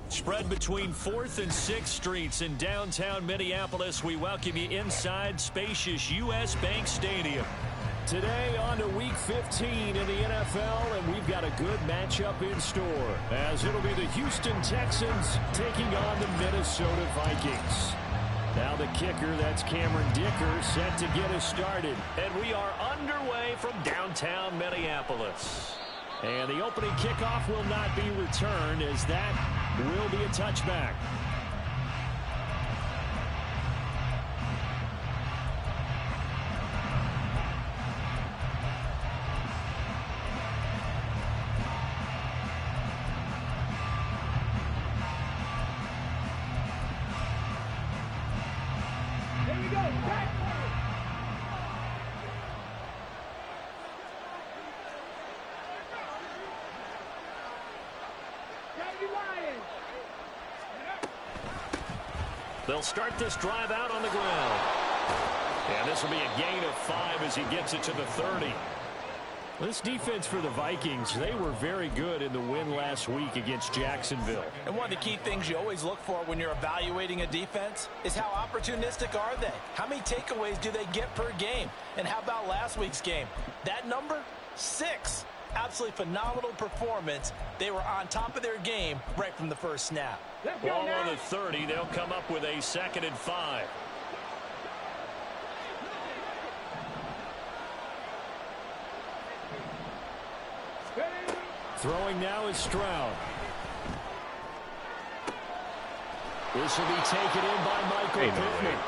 Spread between 4th and 6th Streets in downtown Minneapolis. We welcome you inside spacious U.S. Bank Stadium. Today on to Week 15 in the NFL, and we've got a good matchup in store, as it'll be the Houston Texans taking on the Minnesota Vikings. Now the kicker, that's Cameron Dicker, set to get us started. And we are underway from downtown Minneapolis. And the opening kickoff will not be returned, as that will be a touchback. They'll start this drive out on the ground. And this will be a gain of 5 as he gets it to the 30. This defense for the Vikings, they were very good in the win last week against Jacksonville. And one of the key things you always look for when you're evaluating a defense is how opportunistic are they? How many takeaways do they get per game? And how about last week's game? That number? 6. Absolutely phenomenal performance. They were on top of their game right from the first snap. Ball on the 30. They'll come up with a 2nd and 5. Throwing now is Stroud. This will be taken in by Michael Pittman.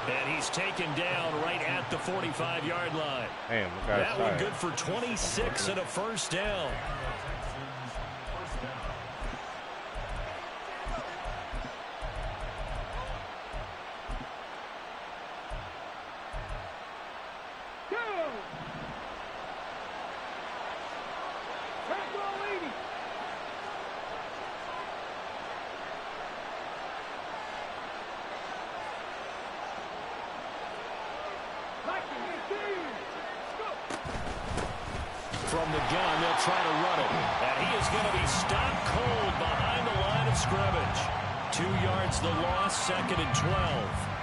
And he's taken down right at the 45-yard line. Damn, that one good for 26 and a first down. From the gun, they'll try to run it. And he is going to be stopped cold behind the line of scrimmage. 2 yards the loss, 2nd and 12.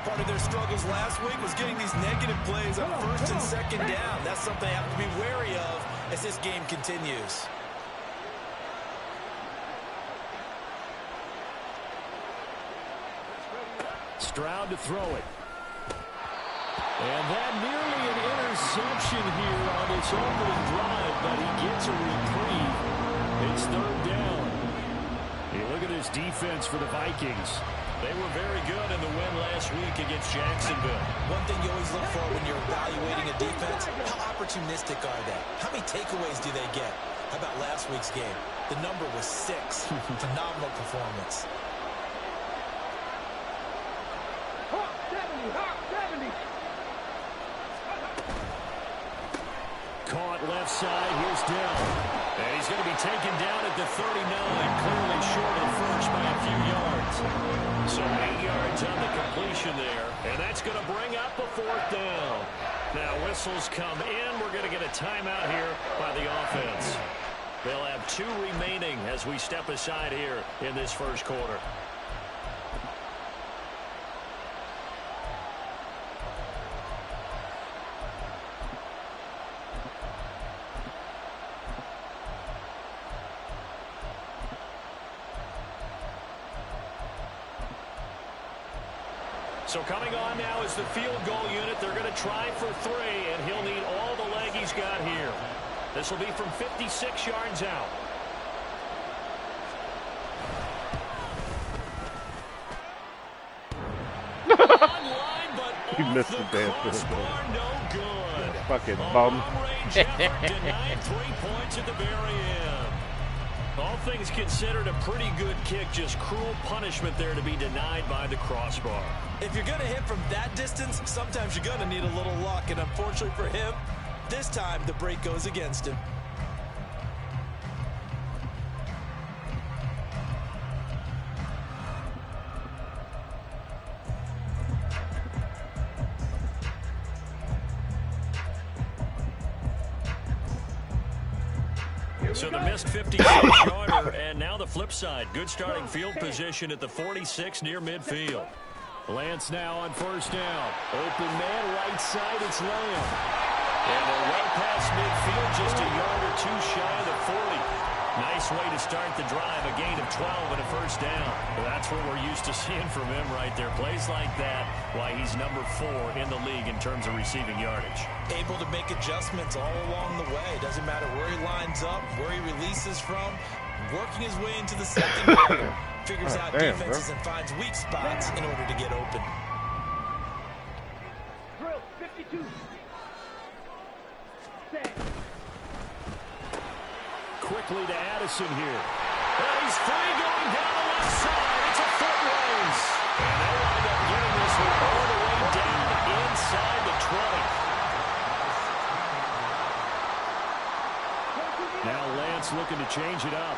Part of their struggles last week was getting these negative plays on 1st and 2nd down. That's something they have to be wary of as this game continues. Stroud to throw it. And that nearly an interception here on this opening drive, but he gets a reprieve. It's 3rd down. Hey, look at this defense for the Vikings. They were very good in the win last week against Jacksonville. One thing you always look for when you're evaluating a defense, how opportunistic are they? How many takeaways do they get? How about last week's game? The number was 6. Phenomenal performance. Caught left side, here's Dell. And he's going to be taken down at the 39, clearly short of first by a few yards. So 8 yards on the completion there, and that's going to bring up a 4th down. Now whistles come in. We're going to get a timeout here by the offense. They'll have 2 remaining as we step aside here in this first quarter. So coming on now is the field goal unit. They're going to try for 3, and he'll need all the leg he's got here. This will be from 56 yards out. Online, but He missed the damn crossbar, no good. Fucking bum. Long-range effort denied 3 points at the very end. All things considered, a pretty good kick. Just cruel punishment there to be denied by the crossbar. If you're going to hit from that distance, sometimes you're going to need a little luck. And unfortunately for him, this time the break goes against him. So the missed 56-yarder, and now the flip side. Good starting field position at the 46 near midfield. Lance now on first down. Open man, right side, it's Lamb. And they're right past midfield, just a yard or two shy of the 40. Nice way to start the drive, a gain of 12 and a first down. Well, that's what we're used to seeing from him right there. Plays like that, why he's number 4 in the league in terms of receiving yardage. Able to make adjustments all along the way. Doesn't matter where he lines up, where he releases from. Working his way into the secondary. Figures out defenses and finds weak spots in order to get open. Drill 52. Quickly to Addison here. And he's free going down the left side. It's a foot race. And they wind up getting this one all the way down inside the 20. Now Lance looking to change it up.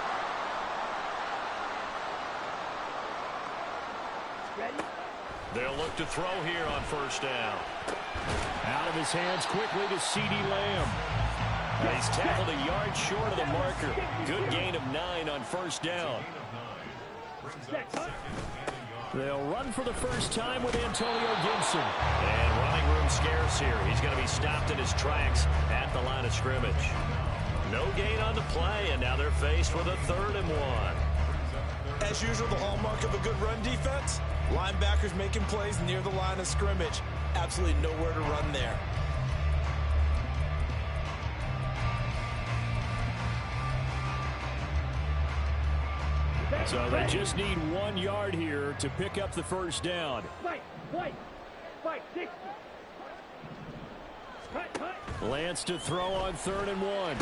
They'll look to throw here on first down. Out of his hands quickly to CeeDee Lamb. And he's tackled a yard short of the marker. Good gain of 9 on first down. They'll run for the first time with Antonio Gibson. And running room scarce here. He's going to be stopped in his tracks at the line of scrimmage. No gain on the play, and now they're faced with a 3rd and 1. As usual, the hallmark of a good run defense, linebackers making plays near the line of scrimmage. Absolutely nowhere to run there. So they just need 1 yard here to pick up the first down. Fight, 60. Lance to throw on 3rd and 1. Work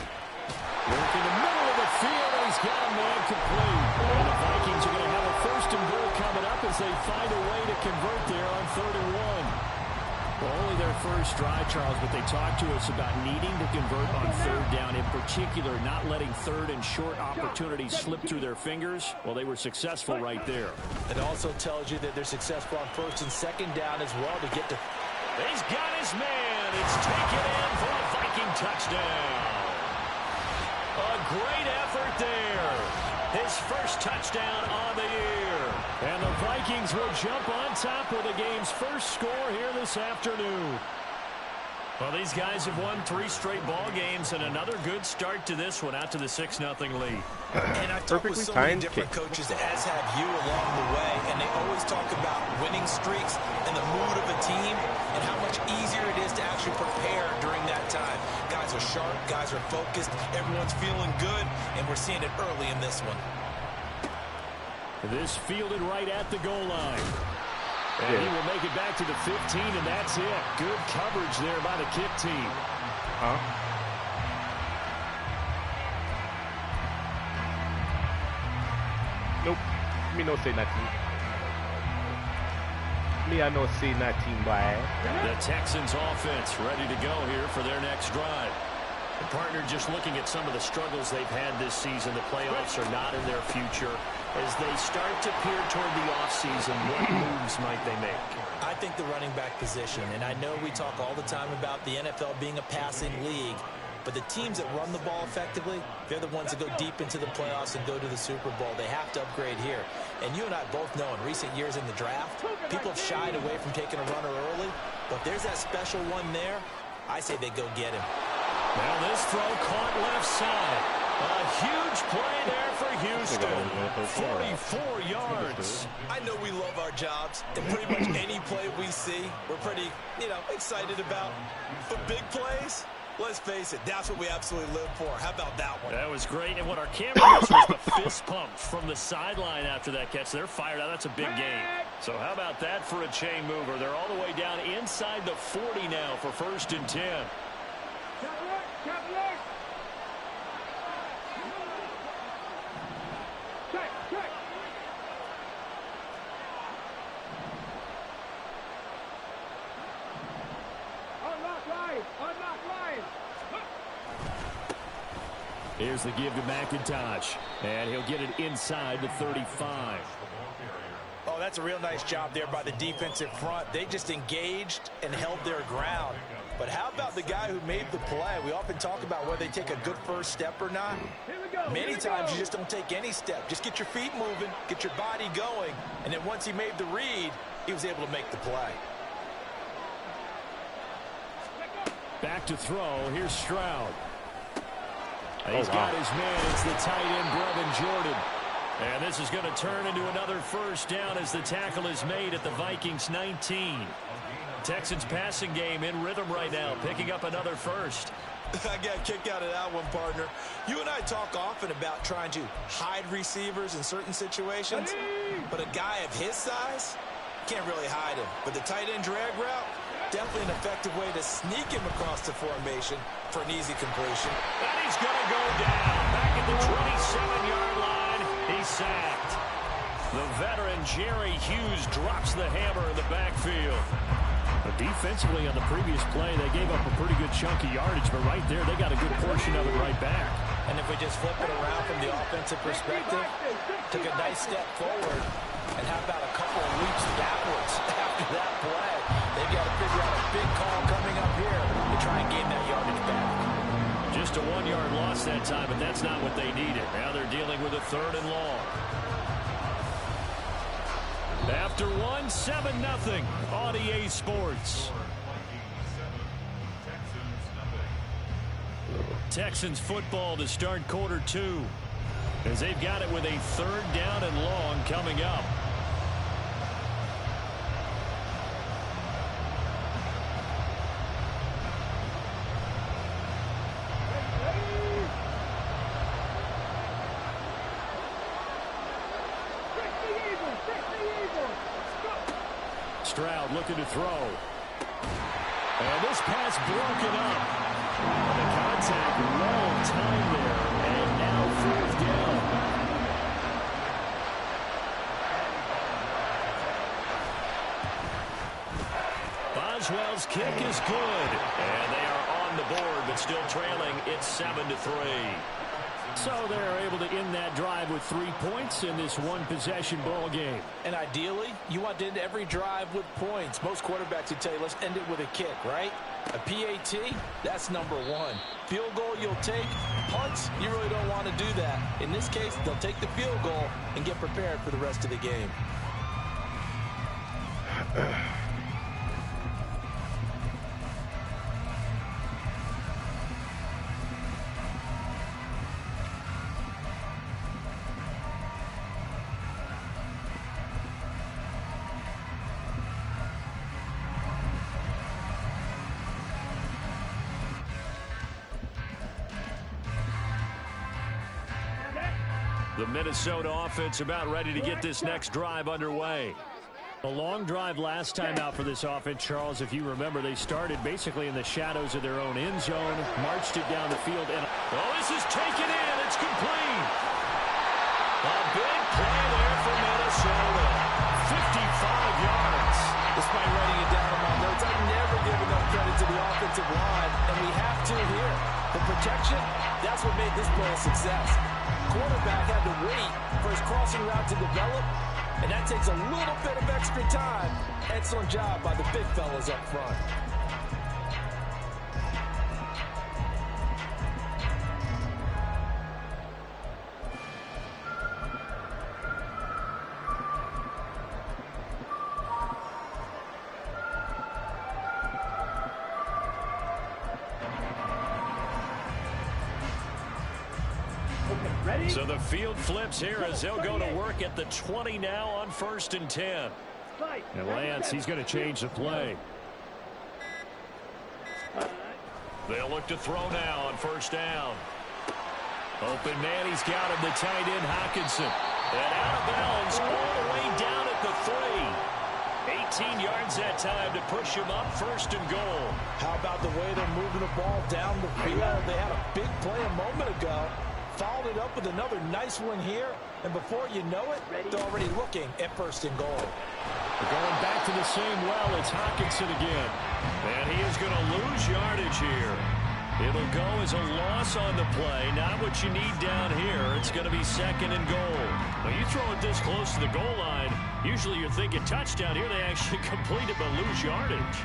in the middle of the field, and he's got a man complete. And the Vikings are going to have a 1st and goal coming up as they find a way to convert there on 3rd and 1. Well, only their first drive, Charles, but they talked to us about needing to convert on 3rd down, in particular not letting 3rd and short opportunities slip through their fingers. Well, they were successful right there. It also tells you that they're successful on 1st and 2nd down as well to get to. He's got his man. It's taken in for a Viking touchdown. A great effort there. His first touchdown on the year. And the Vikings will jump on top with the game's first score here this afternoon. Well, these guys have won 3 straight ball games and another good start to this one out to the 6-0 lead. And I've talked with so many different coaches, as have you along the way, and they always talk about winning streaks and the mood of a team and how much easier it is to actually prepare during that time. Guys are sharp, guys are focused, everyone's feeling good, and we're seeing it early in this one. This fielded right at the goal line. And he will make it back to the 15, and that's it. Good coverage there by the kick team. Nope. Me no say nothing. Me I no say nothing, boy. The Texans offense ready to go here for their next drive. The partner just looking at some of the struggles they've had this season. The playoffs are not in their future. As they start to peer toward the offseason, what moves might they make? I think the running back position, and I know we talk all the time about the NFL being a passing league, but the teams that run the ball effectively, they're the ones that go deep into the playoffs and go to the Super Bowl. They have to upgrade here. And you and I both know in recent years in the draft, people have shied away from taking a runner early, but if there's that special one there, I say they go get him. Now this throw caught left side. A huge play there for Houston. 44 yards. I know we love our jobs, and pretty much any play we see, we're pretty, excited about. But big plays, let's face it, that's what we absolutely live for. How about that one? That was great. And what our camera missed was the fist pump from the sideline after that catch. They're fired out. That's a big game. So how about that for a chain mover? They're all the way down inside the 40 now for 1st and 10. Here's the give to McIntosh, and he'll get it inside the 35. Oh, that's a real nice job there by the defensive front. They just engaged and held their ground. But how about the guy who made the play? We often talk about whether they take a good first step or not. Many times you just don't take any step. Just get your feet moving, get your body going, and then once he made the read, he was able to make the play. Back to throw. Here's Stroud. He's got his man. It's the tight end, Brevin Jordan. And this is going to turn into another first down as the tackle is made at the Vikings 19. Texans passing game in rhythm right now, picking up another first. I got a kick out of that one, partner. You and I talk often about trying to hide receivers in certain situations, but a guy of his size can't really hide him. But the tight end drag route, definitely an effective way to sneak him across the formation for an easy completion. And he's going to go down back at the 27-yard line. He's sacked. The veteran Jerry Hughes drops the hammer in the backfield. But defensively on the previous play, they gave up a pretty good chunk of yardage, but right there they got a good portion of it right back. And if we just flip it around from the offensive perspective, took a nice step forward, and how about a couple of leaps backwards after that play? They've got to figure out a big call coming up here to try and gain that yardage back. Just a 1-yard loss that time, but that's not what they needed. Now they're dealing with a 3rd and long. After 7-0 on EA Sports. Texans football to start quarter 2, as they've got it with a 3rd down and long coming up. Stroud looking to throw. And this pass broken up. The contact long time there. And now 4th down. Boswell's kick is good. And they are on the board, but still trailing. It's 7-3. So they're able to end that drive with 3 points in this one-possession ball game. And ideally, you want to end every drive with points. Most quarterbacks would tell you, let's end it with a kick, right? A PAT, that's number 1. Field goal you'll take. Punts, you really don't want to do that. In this case, they'll take the field goal and get prepared for the rest of the game. The Minnesota offense about ready to get this next drive underway. A long drive last time out for this offense, Charles. If you remember, they started basically in the shadows of their own end zone, marched it down the field, and this is taken in. It's complete. A big play there for Minnesota. 55 yards. Despite writing it down in my notes, I never give enough credit to the offensive line, and we have to here. The protection, that's what made this play a success. Quarterback had to wait for his crossing route to develop, and that takes a little bit of extra time. Excellent job by the big fellas up front. So the field flips here as they'll go to work at the 20 now on 1st and 10. And Lance, he's going to change the play. They'll look to throw now on 1st down. Open man, he's got him, the tight end Hockenson. And out of bounds all the way down at the 3. 18 yards that time to push him up 1st and goal. How about the way they're moving the ball down the field? They had a big play a moment ago. Followed it up with another nice one here, and before you know it, they're already looking at 1st and goal. They're going back to the same well. It's Hockenson again. And he is going to lose yardage here. It'll go as a loss on the play. Not what you need down here. It's going to be 2nd and goal. When you throw it this close to the goal line, usually you're thinking touchdown. Here they actually complete it but lose yardage.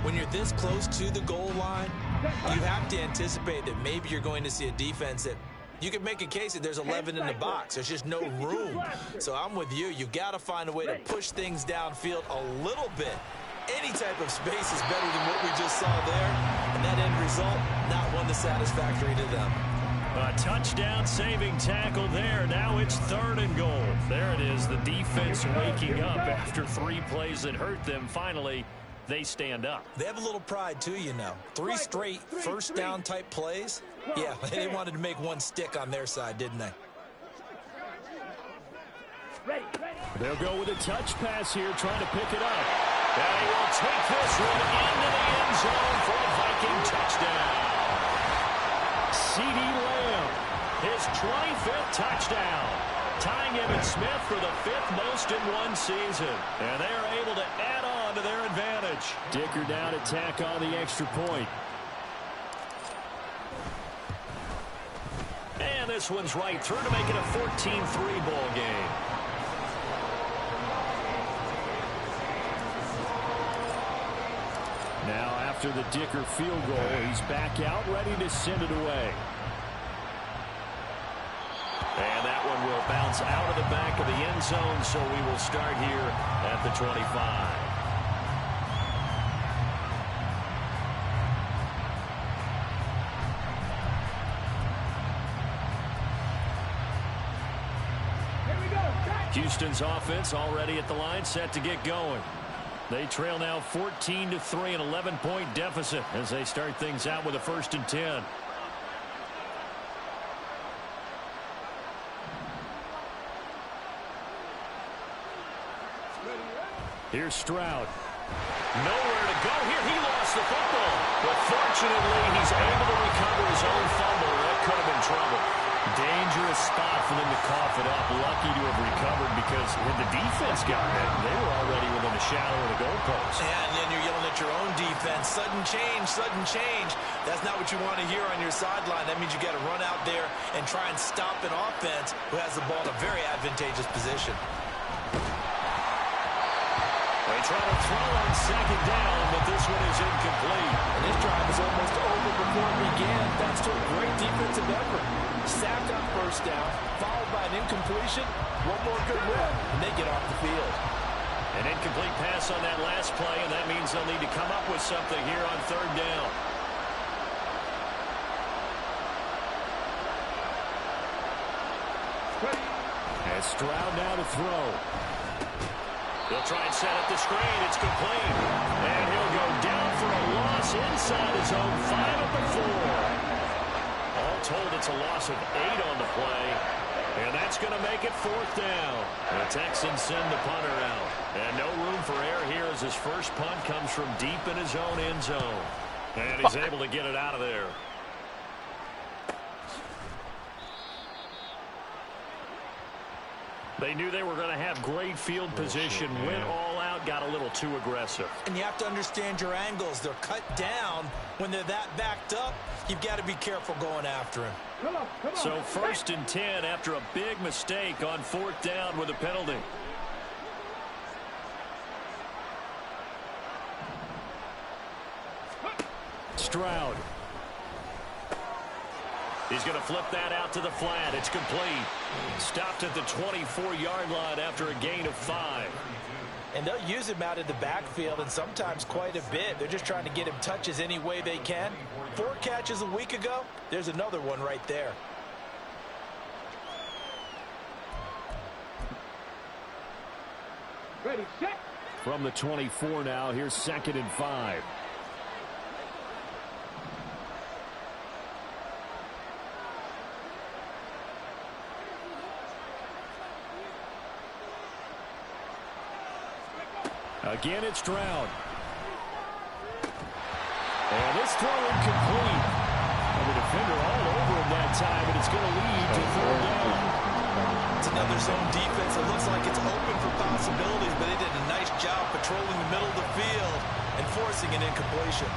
When you're this close to the goal line, you have to anticipate that maybe you're going to see a defense that you could make a case that there's 11 in the box. There's just no room. So I'm with you. You've got to find a way to push things downfield a little bit. Any type of space is better than what we just saw there. And that end result, not one that's satisfactory to them. A touchdown saving tackle there. Now it's 3rd and goal. There it is. The defense waking up after 3 plays that hurt them. Finally, they stand up. They have a little pride too, you know. 3 straight first down type plays. Yeah, they wanted to make one stick on their side, didn't they? They'll go with a touch pass here, trying to pick it up. And he will take this one into the end zone for a Viking touchdown. CeeDee Lamb, his 25th touchdown, tying Emmitt Smith for the 5th most in one season. And they are able to add on to their advantage. Dicker down to tack on the extra point. And this one's right through to make it a 14-3 ball game. Now after the Dicker field goal, he's back out, ready to send it away. And that one will bounce out of the back of the end zone, so we will start here at the 25. Houston's offense already at the line, set to get going. They trail now 14-3, an 11-point deficit as they start things out with a 1st and 10. Here's Stroud. Nowhere to go here. He lost the football. But fortunately, he's able to recover his own fumble. That could have been trouble. Dangerous spot for them to cough it up. Lucky to have recovered because had the defense gotten it, they were already within a shadow of the goalpost. Yeah, and then you're yelling at your own defense. Sudden change, sudden change. That's not what you want to hear on your sideline. That means you got to run out there and try and stop an offense who has the ball in a very advantageous position. They try to throw on 2nd down, but this one is incomplete. And this drive is almost over before it began. Thanks to a great defensive effort. Sack on 1st down, followed by an incompletion. One more good rep, and they get off the field. An incomplete pass on that last play, and that means they'll need to come up with something here on 3rd down. And Stroud now to throw. He'll try and set up the screen. It's complete. And he'll go down for a loss inside his own 5 at the 4. All told, it's a loss of 8 on the play. And that's going to make it 4th down. The Texans send the punter out. And no room for error here as his first punt comes from deep in his own end zone. And he's able to get it out of there. They knew they were going to have great field position, went all out, got a little too aggressive. And you have to understand your angles. They're cut down. When they're that backed up, you've got to be careful going after him. Come on. So 1st and 10 after a big mistake on 4th down with a penalty. Stroud. He's going to flip that out to the flat. It's complete. Stopped at the 24-yard line after a gain of 5. And they'll use him out in the backfield, and sometimes quite a bit. They're just trying to get him touches any way they can. 4 catches a week ago. There's another one right there. Ready, set. From the 24 now, here's 2nd and 5. Again, it's Stroud. And this throw incomplete. And the defender all over him that time, and it's going to lead to 3rd down. It's another zone defense. It looks like it's open for possibilities, but they did a nice job patrolling the middle of the field and forcing an incompletion.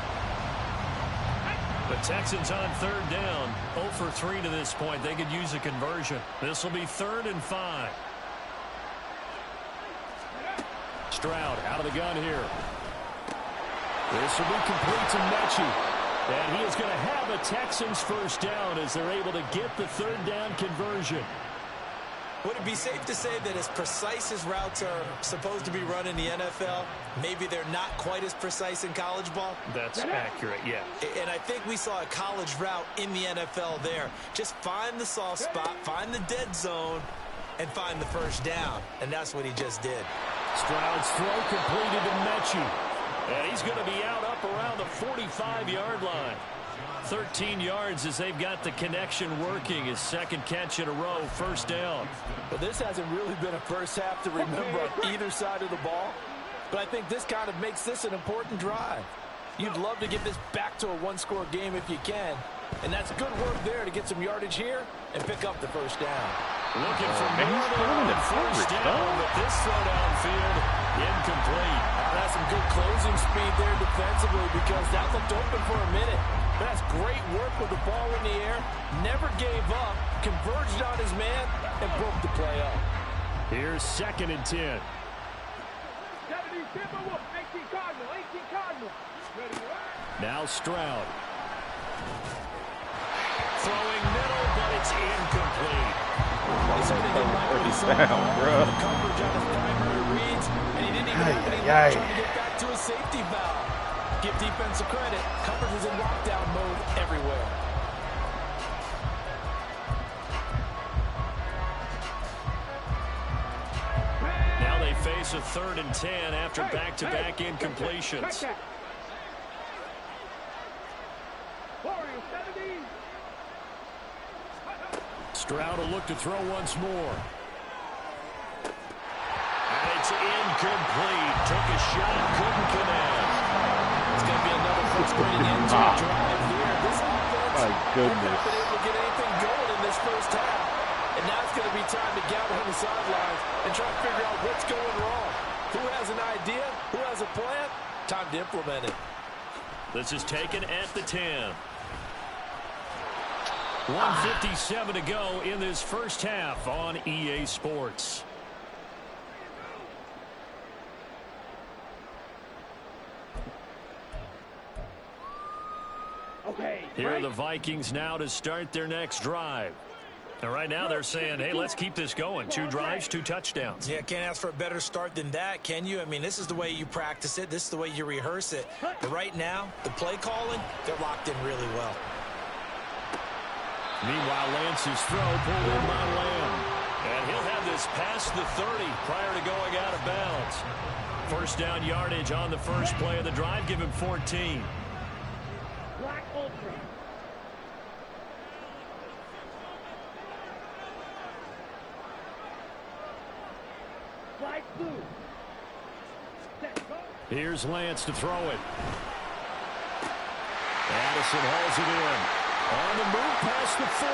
The Texans on 3rd down. 0 for 3 to this point. They could use a conversion. This will be 3rd and 5. Stroud out of the gun here. This will be complete to Mechie. And he is going to have a Texans first down as they're able to get the third down conversion. Would it be safe to say that as precise as routes are supposed to be run in the NFL, maybe they're not quite as precise in college ball? That's accurate, yeah. And I think we saw a college route in the NFL there. Just find the soft spot, find the dead zone, and find the first down. And that's what he just did. Stroud's throw completed to Mechie. And he's going to be out up around the 45-yard line. 13 yards as they've got the connection working. His second catch in a row, first down. Well, this hasn't really been a first half to remember on either side of the ball. But I think this kind of makes this an important drive. You'd love to get this back to a one-score game if you can. And that's good work there to get some yardage here and pick up the first down. Looking for more than the first down, but this throw downfield, incomplete. That's some good closing speed there defensively because that looked open for a minute. But that's great work with the ball in the air. Never gave up, converged on his man, and broke the play up. Here's 2nd and 10. 17, 18 Cardinal, 18 Cardinal. Ready, right? Now Stroud. Throwing middle, but it's incomplete. He certainly didn't like what he saw. The coverage on his primary reads, and he didn't even have any luck trying to get back to his safety valve. Give defensive credit. Coverage was in lockdown mode everywhere. Now they face a 3rd and 10 after back-to-back incompletions. Stroud will look to throw once more. And it's incomplete. Took a shot, couldn't connect. It's going to be another frustrating end to the drive here. This offense my goodness. has not been able to get anything going in this first half. And now it's going to be time to gather on the sidelines and try to figure out what's going wrong. Who has an idea? Who has a plan? Time to implement it. This is taken at the 10. 1:57 to go in this first half on EA Sports. Okay. Here are the Vikings now to start their next drive. And right now they're saying, hey, let's keep this going. 2 drives, 2 touchdowns. Yeah, can't ask for a better start than that, can you? I mean, this is the way you practice it. This is the way you rehearse it. But right now, the play calling, they're locked in really well. Meanwhile, Lance's throw pulled in by Lamb. And he'll have this past the 30 prior to going out of bounds. First down yardage on the first play of the drive. Give him 14. Black Ultra. Black Blue. Set, go. Here's Lance to throw it. Addison hauls it in. On the move past the 40.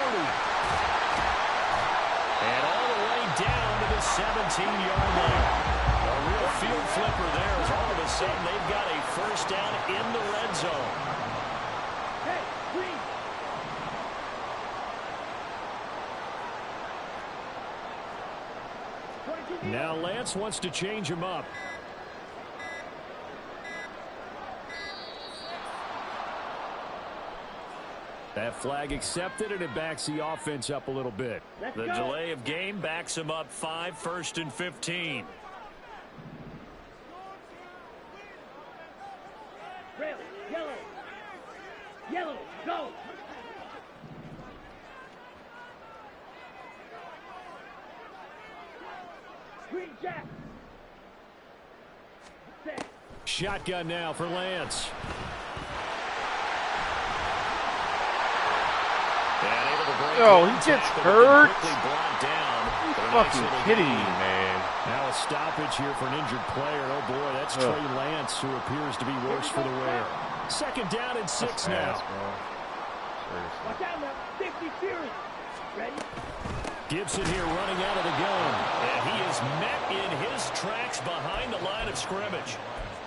And all the way down to the 17-yard line. A real field flipper there as all of a sudden they've got a first down in the red zone. Hey, green. Now Lance wants to change him up. That flag accepted, and it backs the offense up a little bit. The delay of game backs him up 5, 1st and 15. Red, yellow. Yellow, go. Green jack. Set. Shotgun now for Lance. Oh, he gets hurt. Are you fucking kidding me, man? Now a stoppage here for an injured player. Oh, boy, that's Trey Lance, who appears to be worse for the wear. 2nd down and 6 now. Watch out now. 50 Fury. Ready? Gibson here running out of the gun. And he is met in his tracks behind the line of scrimmage.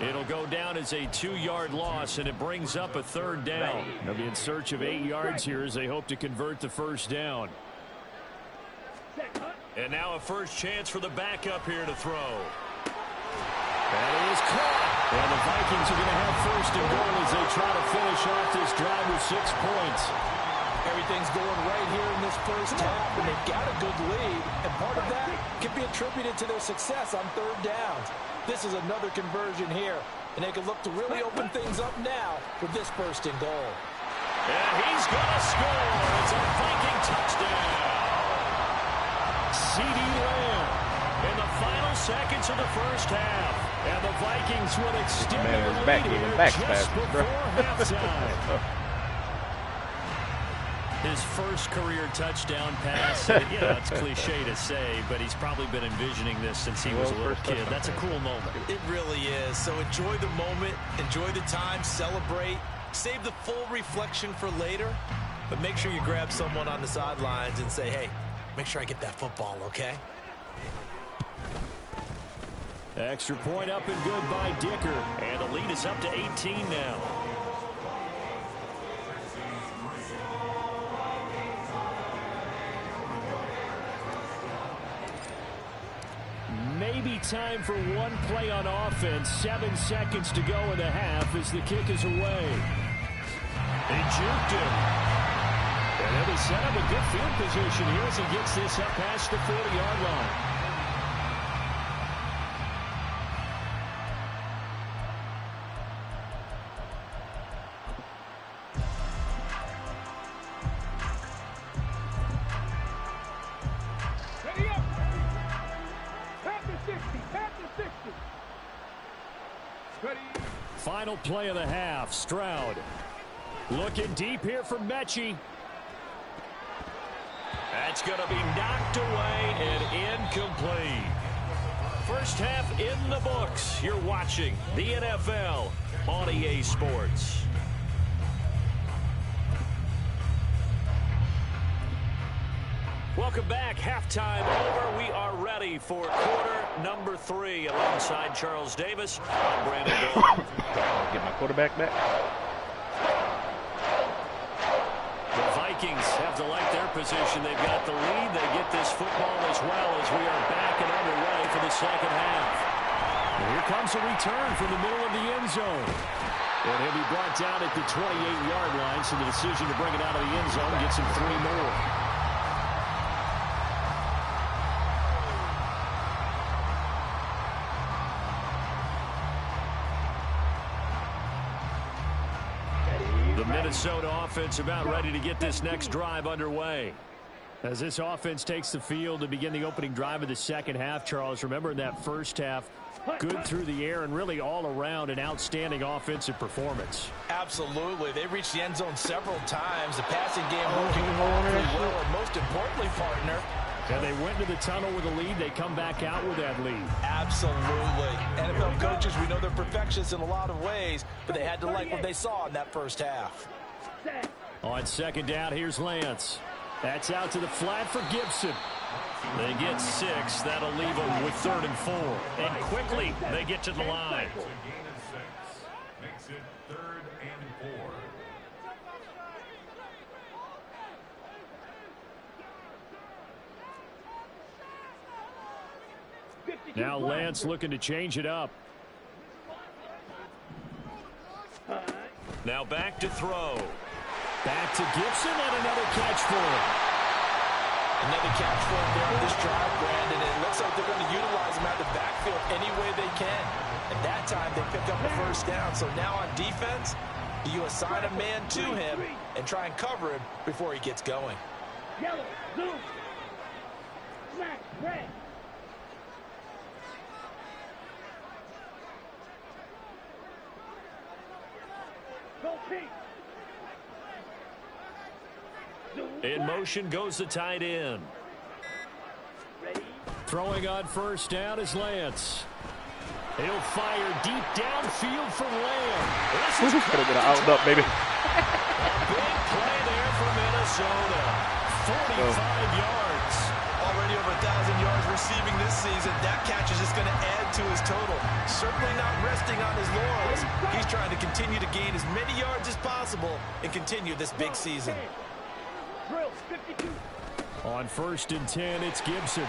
It'll go down as a 2-yard loss, and it brings up a 3rd down. They'll be in search of 8 yards here as they hope to convert the first down. And now a first chance for the backup here to throw. That is caught. And the Vikings are going to have first and goal as they try to finish off this drive with 6 points. Everything's going right here in this first half, and they've got a good lead, and part of that can be attributed to their success on third downs. This is another conversion here, and they can look to really open things up now with this first and goal. And he's going to score. It's a Viking touchdown. CeeDee Lamb in the final seconds of the first half. And the Vikings will extend their lead here just before halftime. His first career touchdown pass. You know, it's cliche to say, but he's probably been envisioning this since he was a little kid. That's a cool moment. It really is. So enjoy the moment, enjoy the time, celebrate. Save the full reflection for later, but make sure you grab someone on the sidelines and say, hey, make sure I get that football, okay? Extra point up and good by Dicker. And the lead is up to 18 now. Maybe time for one play on offense. 7 seconds to go in the half as the kick is away. They juked him. And then they set up a good field position here as he gets this up past the 40-yard line. Final play of the half. Stroud looking deep here for Mechie. That's going to be knocked away and incomplete. First half in the books. You're watching the NFL on EA Sports. Welcome back. Halftime over. We are ready for quarter number 3. Alongside Charles Davis, I'm Brandon Bell. Get my quarterback back. The Vikings have to like their position. They've got the lead. They get this football as well as we are back and underway for the second half. And here comes a return from the middle of the end zone. And he'll be brought down at the 28-yard line, so the decision to bring it out of the end zone gets him 3 more. The Minnesota offense about ready to get this next drive underway. As this offense takes the field to begin the opening drive of the second half, Charles, remember in that first half, good through the air and really all around an outstanding offensive performance. Absolutely. They reached the end zone several times. The passing game working awfully well, and most importantly, partner, and they went into the tunnel with a lead. They come back out with that lead. Absolutely. NFL coaches, we know they're perfectionists in a lot of ways, but they had to like what they saw in that first half. On second down, here's Lance. That's out to the flat for Gibson. They get 6. That'll leave them with 3rd and 4. And quickly, they get to the line. Makes it 3rd and 4. Now Lance looking to change it up. Now back to throw. Back to Gibson and another catch for him. Another catch for him there on this drive, Brandon. And it looks like they're going to utilize him out of the backfield any way they can. At that time, they pick up the first down. So now on defense, you assign a man to him and try and cover him before he gets going. Yellow, blue, black, red. Go pink. In motion goes the tight end. Throwing on first down is Lance. He'll fire deep downfield for Lamb. This is could have been an out up, baby. big play there for Minnesota. 45 yards. Already over 1,000 yards receiving this season. That catch is just going to add to his total. Certainly not resting on his laurels. He's trying to continue to gain as many yards as possible and continue this big season. On 1st and 10, it's Gibson.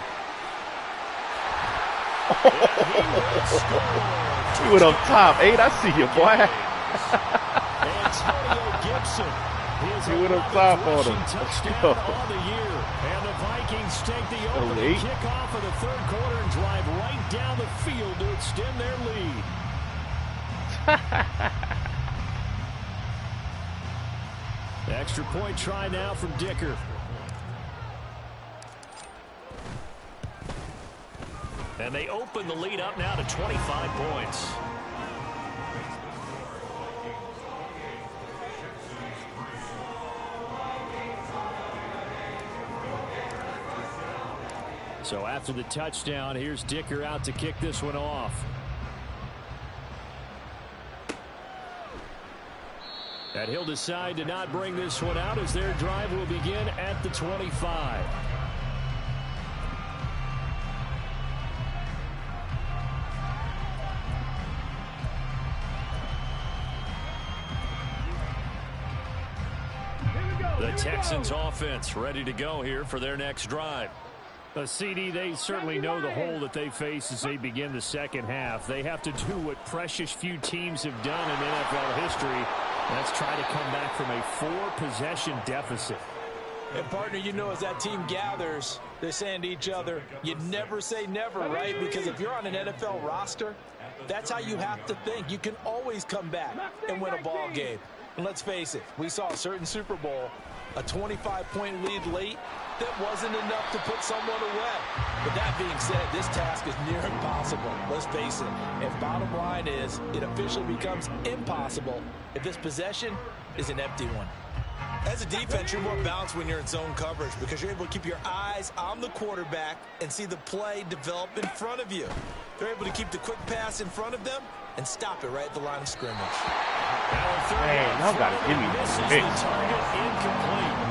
He went up top. 8, I see you, boy. Antonio Gibson. He went up top on him. Touchdown on the year. And the Vikings take the opening kickoff of the third quarter and drive right down the field to extend their lead. Extra point try now from Dicker. And they open the lead up now to 25 points. So after the touchdown, here's Dicker out to kick this one off. And he'll decide to not bring this one out as their drive will begin at the 25. The Texans offense ready to go here for their next drive. CD, they certainly know the hole that they face as they begin the second half. They have to do what precious few teams have done in NFL history. That's try to come back from a 4-possession deficit. And, partner, you know as that team gathers, they're saying to each other, you never say never, right? Because if you're on an NFL roster, that's how you have to think. You can always come back and win a ball game. And let's face it, we saw a certain Super Bowl, a 25-point lead late, that wasn't enough to put someone away. But that being said, this task is near impossible. Let's face it. And bottom line is, it officially becomes impossible if this possession is an empty one. As a defense, you're more balanced when you're in zone coverage because you're able to keep your eyes on the quarterback and see the play develop in front of you. They're able to keep the quick pass in front of them and stop it right at the line of scrimmage. Man, y'all got to give me this.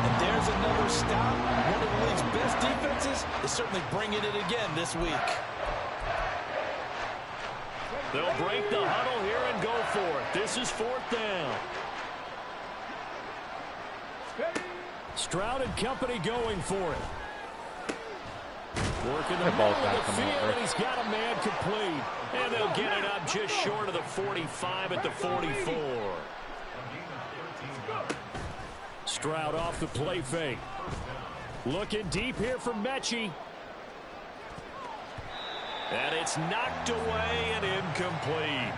And there's another stop. One of the league's best defenses is certainly bringing it again this week. They'll break the huddle here and go for it. This is 4th down. Stroud and company going for it. Working the middle of the field, and he's got a man complete. And they'll get it up just short of the 45 at the 44. Stroud off the play fake. Looking deep here for Mechie. And it's knocked away and incomplete.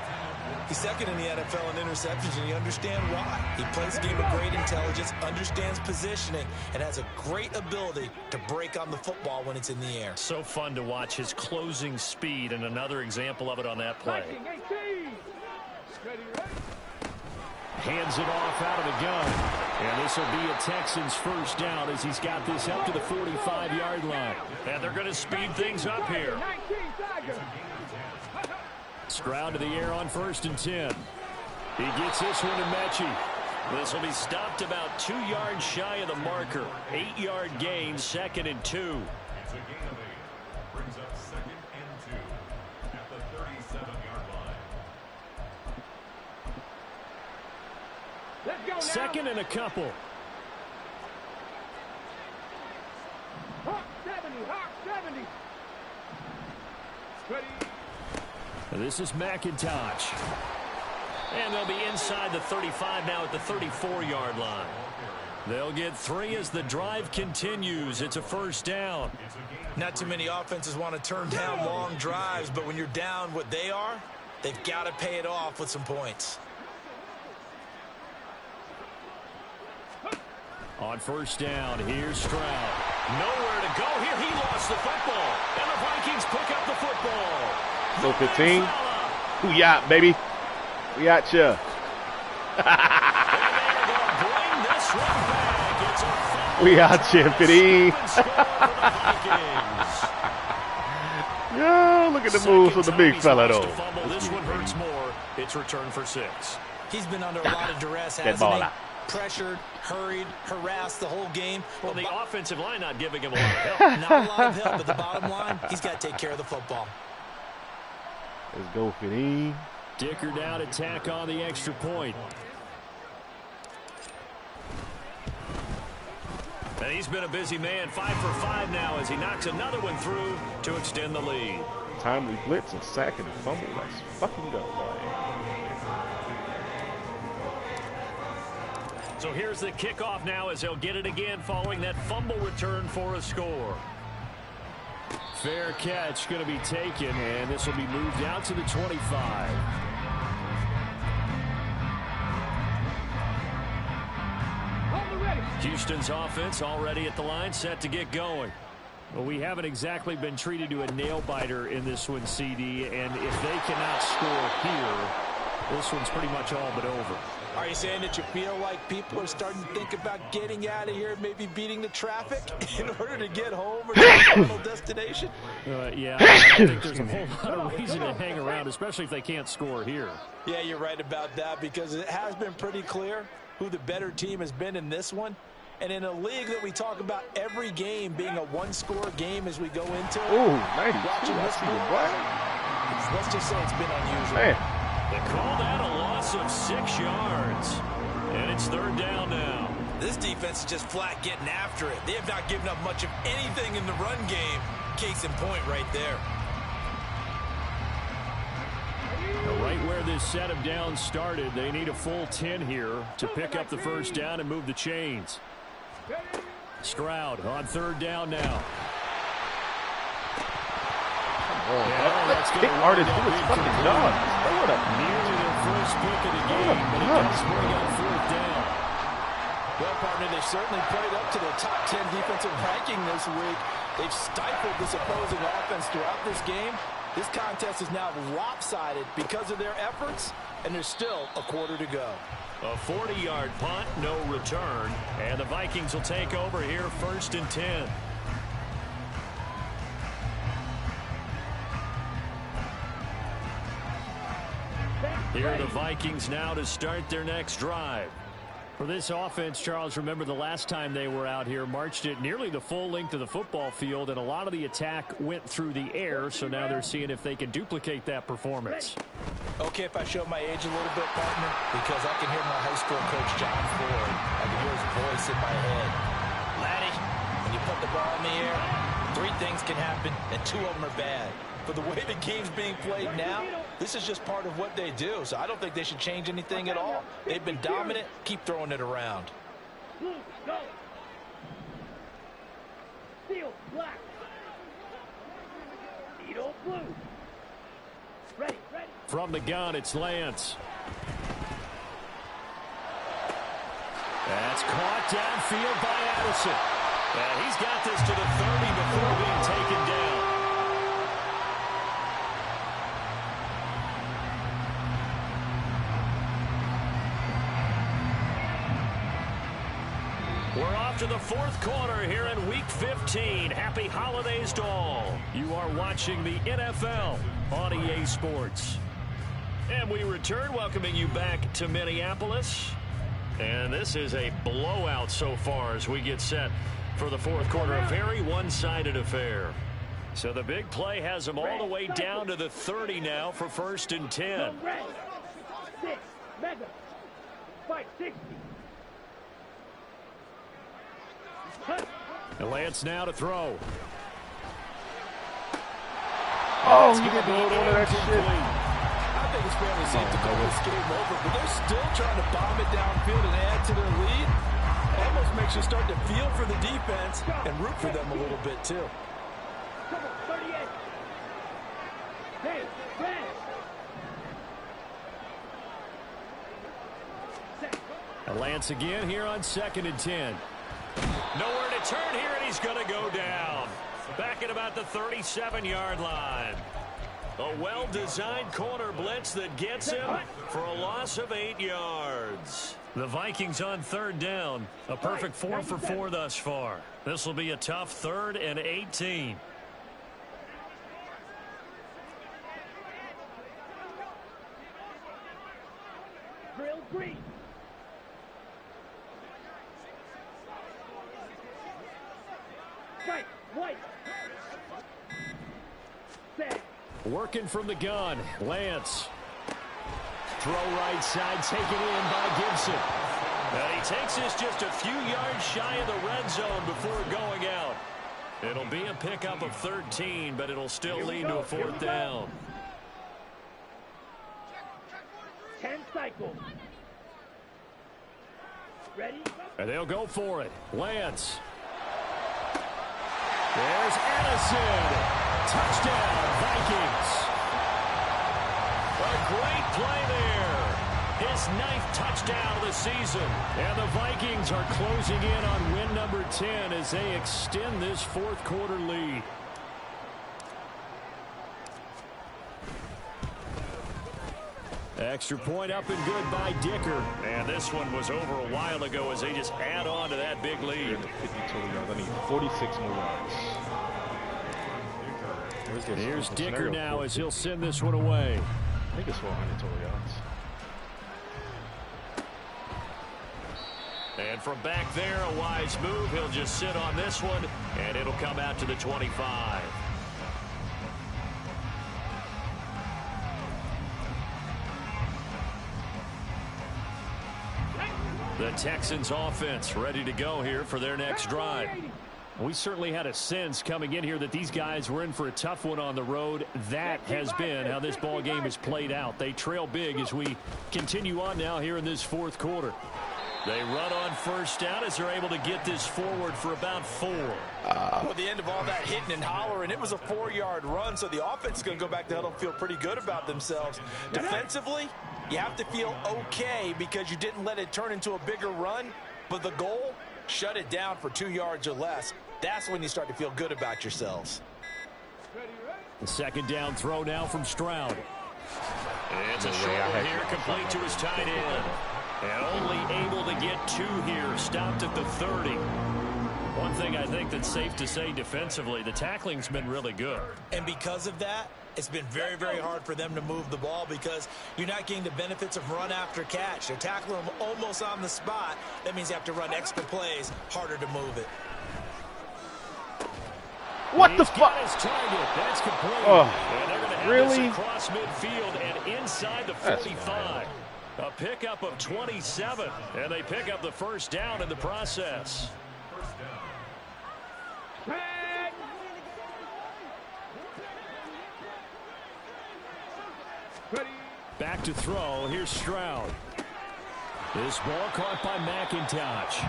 He's second in the NFL in interceptions, and you understand why. He plays a game of great intelligence, understands positioning, and has a great ability to break on the football when it's in the air. So fun to watch his closing speed, and another example of it on that play. Hands it off out of the gun. And this will be a Texans first down as he's got this up to the 45-yard line. And they're going to speed things up here. Stroud to the air on 1st and 10. He gets this one to Mechie. This will be stopped about 2 yards shy of the marker. 8-yard gain, 2nd and 2. It's a gain of 8. Brings up 2nd and 2 at the 37-yard line. Let's go now. 2nd and a couple. Hawk 70, Hawk 70. Ready. This is McIntosh. And they'll be inside the 35 now at the 34-yard line. They'll get 3 as the drive continues. It's a first down. Not too many offenses want to turn down long drives, but when you're down what they are, they've got to pay it off with some points. On first down, here's Stroud. Nowhere to go here. He lost the football. And the Vikings pick up the football. So 15. Who ya, baby? We at ya. We out ya, 15. Yo, look at the moves of the big fella, though. This one hurts more. It's returned for 6. He's been under a lot of duress, hasn't he? Pressured, hurried, harassed the whole game. Well, the offensive line not giving him a lot of help. Not a lot of help, but the bottom line, he's got to take care of the football. Let's go, 15. Dicker down to tack on the extra point. And he's been a busy man. 5 for 5 now as he knocks another one through to extend the lead. timely blitz, a sack, and a fumble. Let's fucking go, boy. So here's the kickoff now as they'll get it again following that fumble return for a score. Fair catch going to be taken, and this will be moved out to the 25. Houston's offense already at the line, set to get going. Well, we haven't exactly been treated to a nail-biter in this one, CD, and if they cannot score here, this one's pretty much all but over. Are you saying that you feel like people are starting to think about getting out of here, maybe beating the traffic in order to get home or to their final destination? Yeah, I don't think there's a whole lot of reason to hang around, especially if they can't score here. Yeah, you're right about that, because it has been pretty clear who the better team has been in this one. And in a league that we talk about every game being a one-score game as we go into it, Ooh, 92. watching this one, let's just say it's been unusual. Man. They call that a loss of 6 yards. And it's third down now. This defense is just flat getting after it. They have not given up much of anything in the run game. Case in point right there. Right where this set of downs started, they need a full 10 here to pick up the first down and move the chains. Stroud on third down now. Let's kick artist do his fucking job. Nearly their first pick of the game, but it does bring up fourth down. Well, partner, they've certainly played up to their top 10 defensive ranking this week. They've stifled this opposing offense throughout this game. This contest is now lopsided because of their efforts, and there's still a quarter to go. A 40-yard punt, no return, and the Vikings will take over here first and 10. Here are the Vikings now to start their next drive. For this offense, Charles, remember the last time they were out here, marched it nearly the full length of the football field, and a lot of the attack went through the air, so now they're seeing if they can duplicate that performance. Okay, if I show my age a little bit, partner, because I can hear my high school coach, John Ford. I can hear his voice in my head. Laddie, when you put the ball in the air, 3 things can happen, and 2 of them are bad. For the way the game's being played now, this is just part of what they do. So I don't think they should change anything at all. They've been dominant. Keep throwing it around. Blue, go. Steel, black. Needle, blue. Ready, ready. From the gun, it's Lance. That's caught downfield by Addison. And he's got this to the 30 before being taken down. We're off to the fourth quarter here in Week 15. Happy holidays to all. You are watching the NFL on EA Sports. And we return, welcoming you back to Minneapolis. And this is a blowout so far as we get set for the fourth quarter. A very one-sided affair. So the big play has them all the way down to the 30 now for first and 10. 6, mega, 560. And Lance now to throw. Oh, he didn't do one of that shit. I think it's fairly safe to call this game over, but they're still trying to bomb it downfield and add to their lead. Almost makes you start to feel for the defense and root for them a little bit, too. Come on, 38. Hey, red. And Lance again here on second and 10. Nowhere to turn here, and he's going to go down. Back at about the 37-yard line. A well-designed corner blitz that gets him for a loss of 8 yards. The Vikings on third down. A perfect 4 for 4 thus far. This will be a tough 3rd and 18. Drill green. Right, white. Set. Working from the gun, Lance. Throw right side, taken in by Gibson. And he takes this just a few yards shy of the red zone before going out. It'll be a pickup of 13, but it'll still lead to a 4th down. 10 cycles. Ready? And they'll go for it. Lance. There's Addison. Touchdown, Vikings. A great play there. His 9th touchdown of the season. And the Vikings are closing in on win number 10 as they extend this 4th quarter lead. Extra point up and good by Dicker. And this one was over a while ago as they just add on to that big lead. 50 total yards. I need 46 more yards. Here's Dicker now as he'll send this one away. I think it's 400 total yards. And from back there, a wise move. He'll just sit on this one, and it'll come out to the 25. The Texans offense ready to go here for their next drive. We certainly had a sense coming in here that these guys were in for a tough one on the road. That has been how this ball game has played out. They trail big as we continue on now here in this 4th quarter. They run on 1st down as they're able to get this forward for about 4. Well, at the end of all that hitting and hollering, it was a 4-yard run, so the offense is going to go back to huddle and feel pretty good about themselves. Defensively, you have to feel okay because you didn't let it turn into a bigger run, but the goal, shut it down for 2 yards or less. That's when you start to feel good about yourselves. The 2nd down throw now from Stroud. It's a short one here, complete to his tight end. And only able to get 2 here, stopped at the 30. One thing I think that's safe to say defensively, the tackling's been really good. And because of that, it's been very, very hard for them to move the ball because you're not getting the benefits of run after catch. They're tackling them almost on the spot. That means you have to run extra plays, harder to move it. What the fuck? That's complete. Oh, and they're going to have really? this across midfield and inside the 45. A pickup of 27, and they pick up the 1st down in the process. Back to throw. Here's Stroud. This ball caught by McIntosh.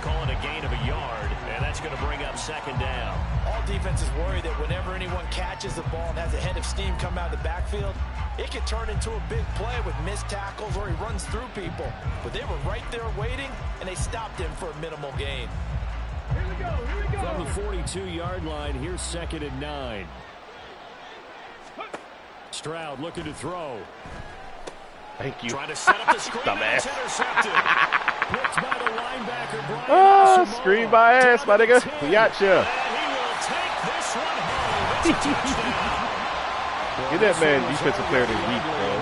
Call it a gain of a yard, and that's going to bring up 2nd down. All defenses worry that whenever anyone catches the ball and has a head of steam come out of the backfield, it can turn into a big play with missed tackles or he runs through people. But they were right there waiting, and they stopped him for a minimal gain. Here we go. Here we go. From the 42-yard line, here's 2nd and 9. Stroud looking to throw. Thank you. Trying to set up the screen. Dumbass. Intercepted. Picked by the linebacker, Brian Asamoah. Screen by ass, my nigga. We got you. And he will take this one home. It's a touchdown. Get that man defensive player of the week, bro.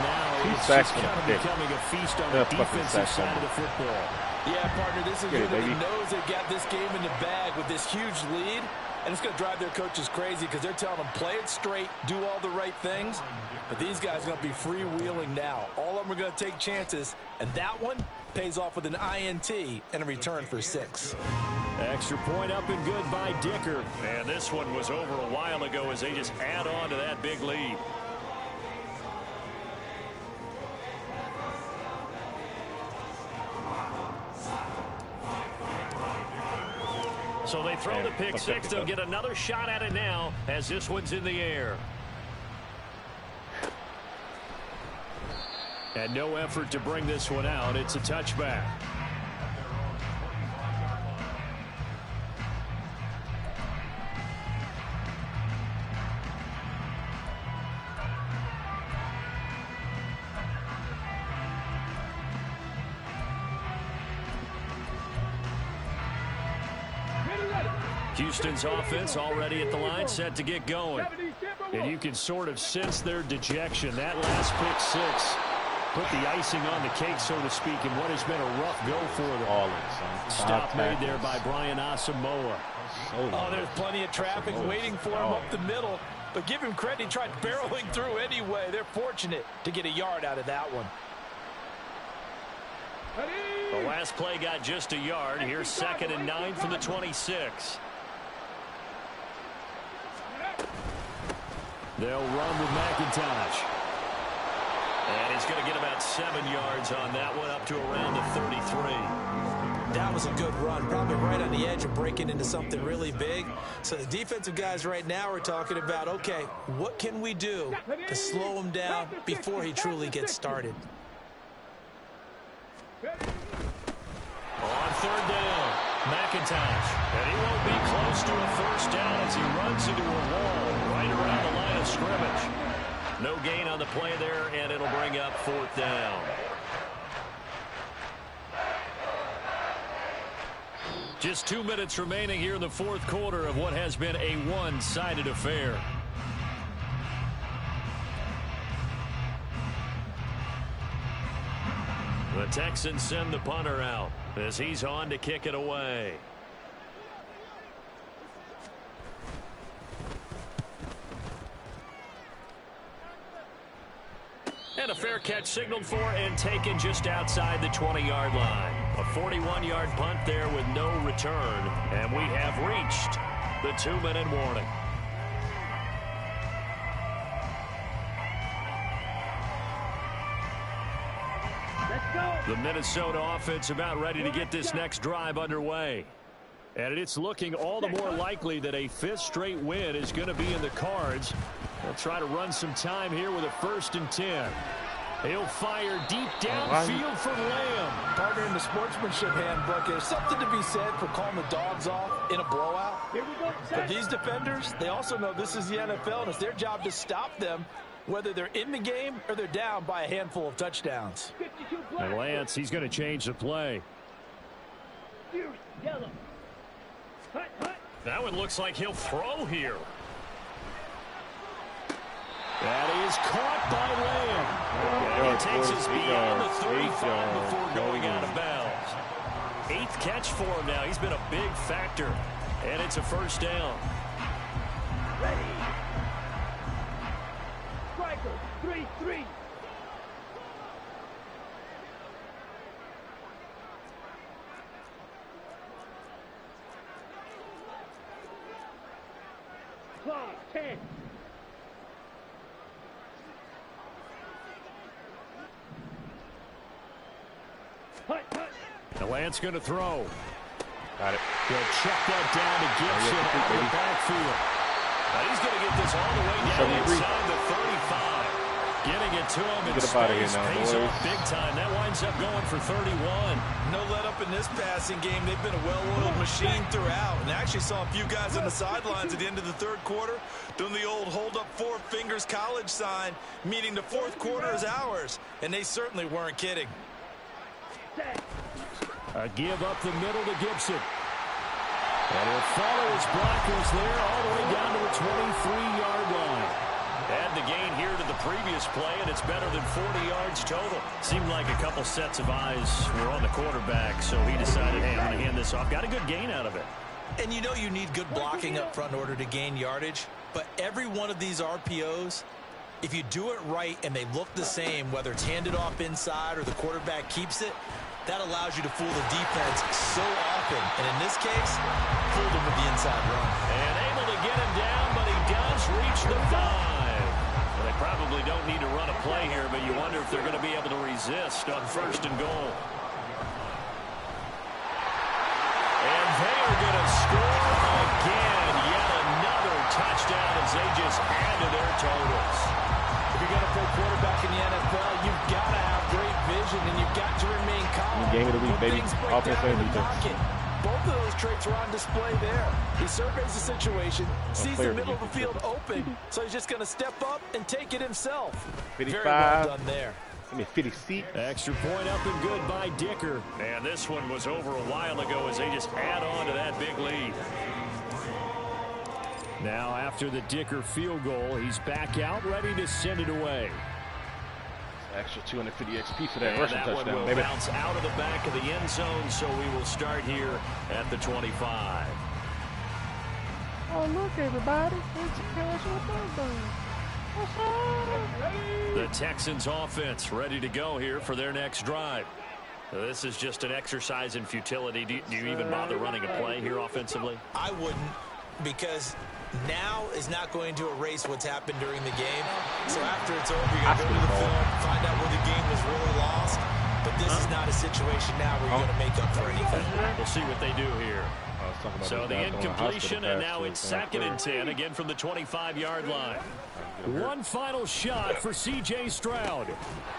He's sacks on the dick. Becoming a feast on the defensive side of the football. Yeah, partner, this is good. He knows they've got this game in the bag with this huge lead, and it's going to drive their coaches crazy because they're telling them play it straight, do all the right things. But these guys are going to be freewheeling now. All of them are going to take chances, and that one pays off with an INT and a return for 6. Extra point up and good by Dicker. And this one was over a while ago as they just add on to that big lead. So they throw the pick 6. They'll get another shot at it now as this one's in the air. And no effort to bring this one out. It's a touchback. Houston's offense already at the line, set to get going. And you can sort of sense their dejection. That last pick 6 put the icing on the cake, so to speak, in what has been a rough go for them. Stop made there by Brian Asamoah. Oh, there's plenty of traffic waiting for him up the middle. But give him credit, he tried barreling through anyway. They're fortunate to get a yard out of that one. The last play got just a yard. Here's 2nd and 9 from the 26. They'll run with McIntosh. And he's going to get about 7 yards on that one, up to around the 33. That was a good run, probably right on the edge of breaking into something really big. So the defensive guys right now are talking about, okay, what can we do to slow him down before he truly gets started? On third down, McIntosh. And he won't be close to a first down as he runs into a wall right around the line of scrimmage. No gain on the play there, and it'll bring up fourth down. Just 2 minutes remaining here in the fourth quarter of what has been a one-sided affair. The Texans send the punter out as he's on to kick it away. And a fair catch signaled for and taken just outside the 20-yard line. A 41-yard punt there with no return. And we have reached the 2-minute warning. Let's go. The Minnesota offense about ready to get this next drive underway. And it's looking all the more likely that a 5th straight win is going to be in the cards. They'll try to run some time here with a 1st and 10. He'll fire deep downfield for Lamb. Partner, in the sportsmanship handbook, there's something to be said for calling the dogs off in a blowout. Here we go. But these defenders, they also know this is the NFL, and it's their job to stop them, whether they're in the game or they're down by a handful of touchdowns. 52 And Lance, he's going to change the play. Fierce yellow. Hut, hut. That one looks like he'll throw here. That is caught by Lamb. And he takes us beyond the 35 before going out of bounds. 8th catch for him now. He's been a big factor. And it's a first down. Ready. Striker. 3-3. Clock 10. Hut, hut. The Lance going to throw. Got it. He'll check that down to Gibson out of the backfield. Now he's going to get this all the way down inside the 35. Getting it to him in space pays off big time. That winds up going for 31. No let up in this passing game. They've been a well-oiled machine throughout. And I actually saw a few guys on the sidelines at the end of the third quarter doing the old hold up 4 fingers college sign, meaning the fourth quarter is ours. And they certainly weren't kidding. A give up the middle to Gibson. And he'll follow his blockers there all the way down to the 23-yard line. And the gain here to the previous play, and it's better than 40 yards total. Seemed like a couple sets of eyes were on the quarterback, so he decided, hey, I'm going to hand this off. Got a good gain out of it. And you know you need good blocking up front in order to gain yardage. But every one of these RPOs, if you do it right and they look the same, whether it's handed off inside or the quarterback keeps it, that allows you to fool the defense so often. And in this case, fooled him with the inside run. And able to get him down, but he does reach the 5. Well, they probably don't need to run a play here, but you wonder if they're going to be able to resist on 1st and goal. And they are going to score again. Yet another touchdown as they just add to their totals. If you're going to play quarterback in the NFL, you've got to have great vision, and you've got to remain calm. Game of the week, baby. Offense and defense. Both of those traits are on display there. He surveys the situation, sees the middle of the field open, so he's just going to step up and take it himself. 55. Very well done there. Give me 56. Extra point up and good by Dicker. And this one was over a while ago as they just add on to that big lead. Now after the Dicker field goal, he's back out ready to send it away. Extra 250 XP for that and rushing that touchdown. one will Maybe. bounce out of the back of the end zone, so we will start here at the 25. Oh, look, everybody. It's a casual Thursday. What's up? The Texans offense ready to go here for their next drive. So this is just an exercise in futility. Do you even bother running a play here offensively? I wouldn't. because now is not going to erase what's happened during the game. So after it's over, you're going to go to the film, find out where the game was really lost. But this is not a situation now where you're going to make up for anything. We'll see what they do here. So the incompletion, and now it's 2nd and 10, again from the 25-yard line. One final shot for C.J. Stroud.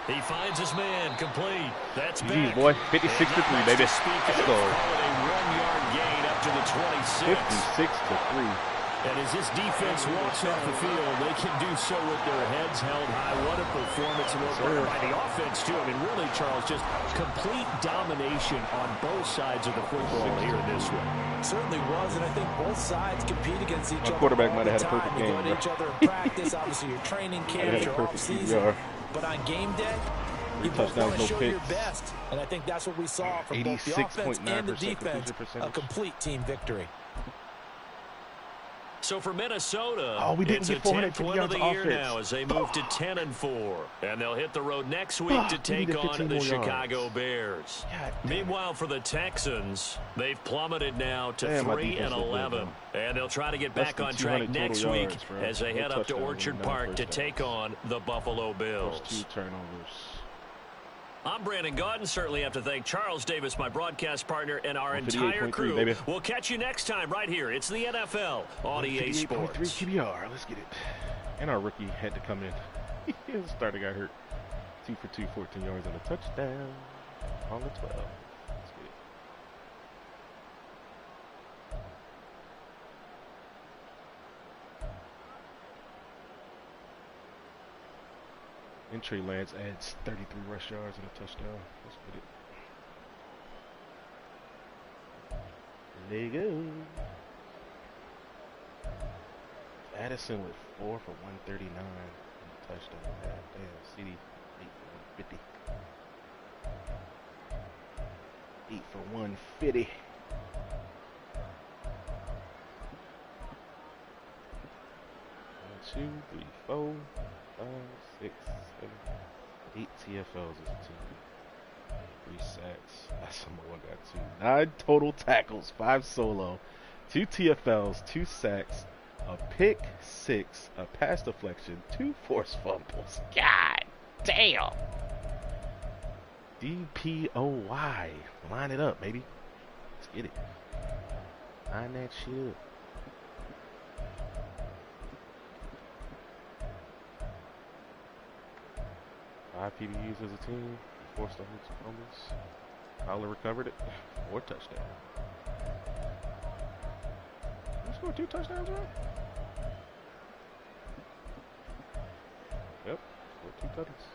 He finds his man complete. That's back. boy, 56-3, baby. Let's go. A 1-yard gain up to the 26. 56-3. And as this defense walks off the field, they can do so with their heads held high. What a performance by the offense, too. I mean, really, Charles, just complete domination on both sides of the football here in this one. Certainly was, and I think both sides compete against each other. Quarterback might have had a perfect game. game. You go to each other in practice, obviously your training camp, your off-season. But on game day, you both want to show your best. And I think that's what we saw from both the offense and the defense. A complete team victory. So for Minnesota, we didn't it's get a 450 10th win of the yards year offense. now as they move to 10-4. And they'll hit the road next week to take on the Chicago Bears. Meanwhile, for the Texans, they've plummeted now to 3-11. And they'll try to get back on track next week as they head up to Orchard Park to take on the Buffalo Bills. 2 turnovers. I'm Brandon Gaudin. Certainly have to thank Charles Davis, my broadcast partner, and our entire crew. Baby. We'll catch you next time right here. It's the NFL on EA Sports. 3 QBR. Let's get it. And our rookie had to come in. His starter got hurt. 2 for 2, 14 yards and a touchdown on the 12. Let's get it. And Trey Lance adds 33 rush yards and a touchdown. Let's get it. There you go. Addison with 4 for 139 and a touchdown. Damn, CD 8 for 150. 8 for 150. 1, 2, 3, 4, 5, 6, 7, 8 TFLs as a team. 3 sacks. That's more. I got 2. 9 total tackles. 5 solo. 2 TFLs. 2 sacks. A pick 6. A pass deflection. 2 forced fumbles. God damn. DPOY. Line it up, baby. Let's get it. Line that shit up. Five PBUs as a team, forced to hold some fumbles. Fowler recovered it, 4 touchdowns. You scored 2 touchdowns, right? Yep, scored 2 touchdowns.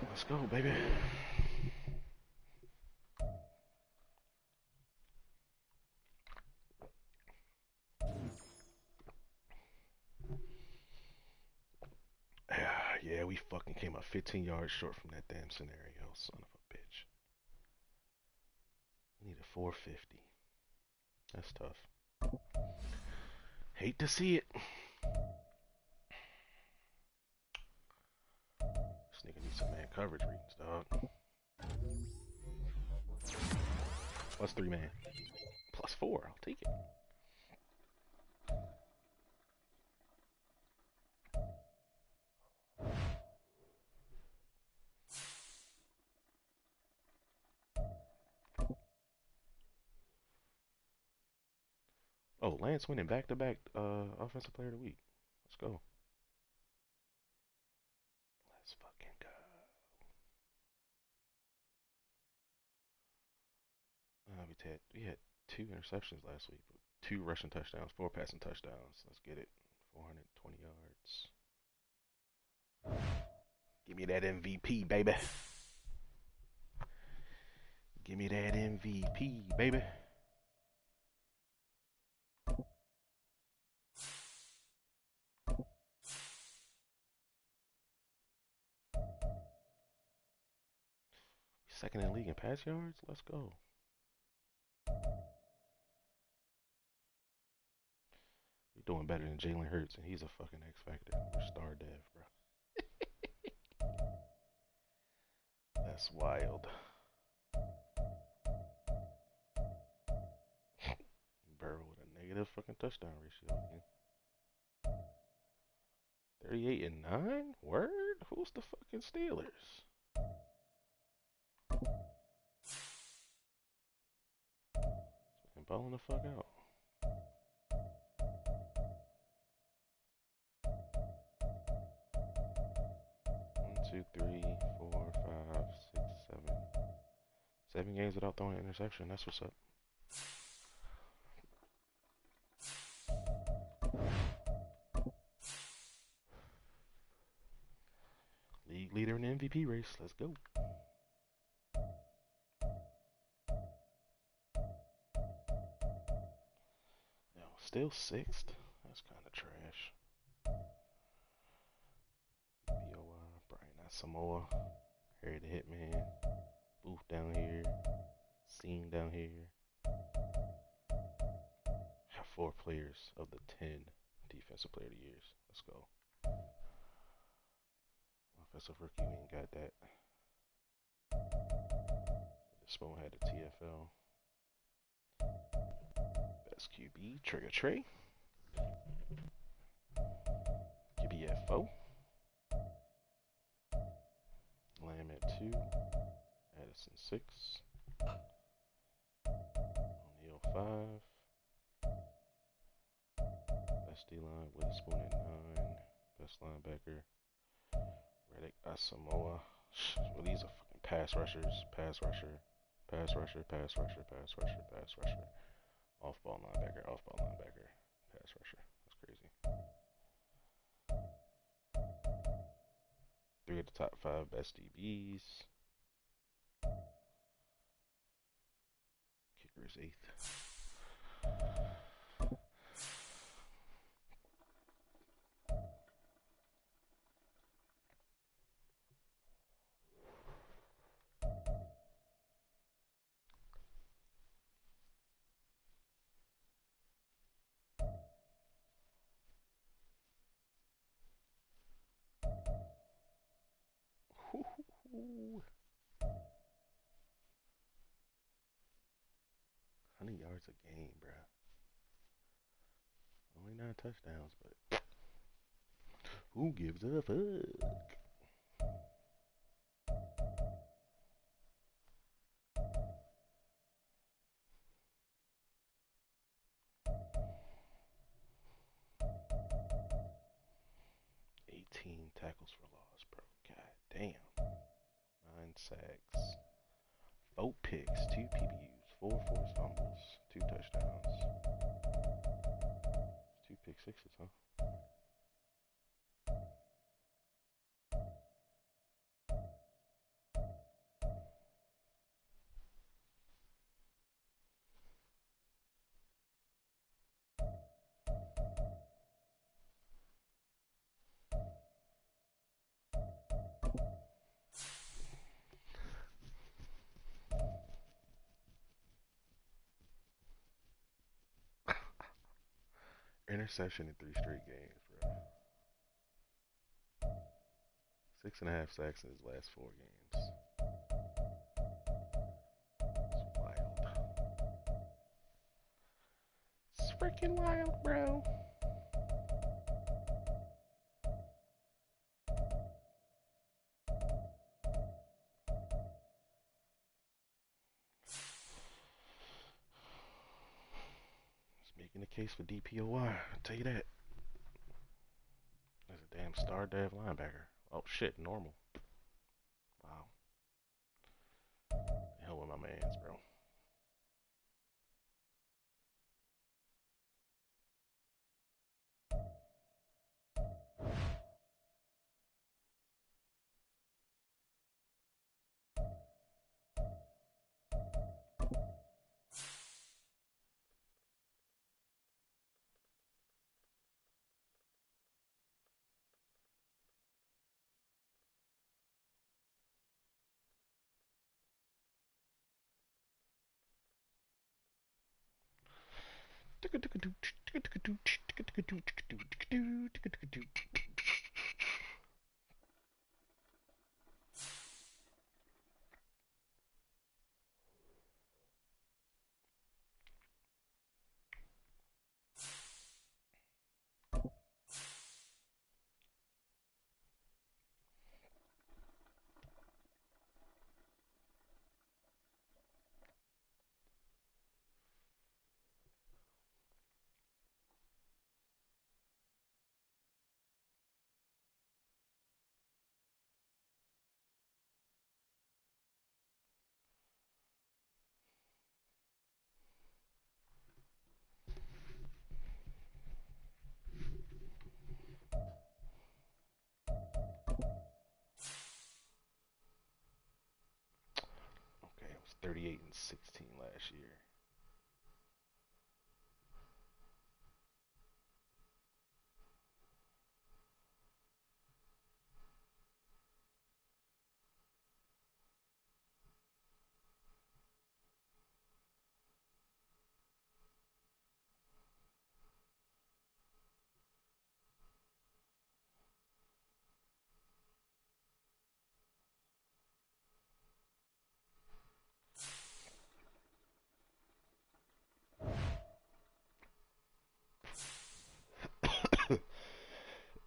Let's go, baby. Yeah, we fucking came up 15 yards short from that damn scenario, son of a bitch. We need a 450. That's tough. Hate to see it. This nigga needs some man coverage readings, dog. Plus 3 man. Plus 4, I'll take it. Oh, Lance winning back-to-back Offensive Player of the Week. Let's go. Let's fucking go. We had 2 interceptions last week, but 2 rushing touchdowns, 4 passing touchdowns. Let's get it. 420 yards. Give me that MVP, baby. Give me that MVP, baby. Second in the league in pass yards? Let's go. We're doing better than Jalen Hurts, and he's a fucking X Factor. We're star dev, bro. That's wild. their fucking touchdown ratio again. 38-9? Word? Who's the fucking Steelers? And balling the fuck out. One, two, three, 4, 5, 6, 7. 7 games without throwing an interception. That's what's up. League leader in the MVP race. Let's go. Now, still 6th. That's kind of trash. BOI, Brian Samoa, Harry the Hitman, Booth down here, Scene down here. Have 4 players of the 10 Defensive Player of the Years. Let's go. Offensive Rookie, we ain't got that. This one had a TFL. Best QB, Trigger Trey. QBFO. Lamb at 2. Addison 6. O'Neal 5. Best D-line, Witherspoon at 9. Best linebacker, Reddick Asamoah. Well, these are fucking pass rushers. Pass rusher. Pass rusher. Pass rusher. Pass rusher. Pass rusher. Off-ball linebacker. Off-ball linebacker. Pass rusher. That's crazy. 3 of the top 5 best DBs. Kicker is 8th. Ooh. 100 yards a game, bruh. Only 9 touchdowns, but who gives a fuck? Tackles for loss, bro. God damn. 9 sacks. 4 picks. 2 PBUs. 4 forced fumbles. 2 touchdowns. 2 pick sixes, huh? Interception in 3 straight games, bro. 6.5 sacks in his last 4 games. It's wild. It's freaking wild, bro. Making the case for DPOY, I'll tell you that. There's a damn star dev linebacker. Oh shit, normal. Wow. The hell with my mans, bro. 38-16 last year.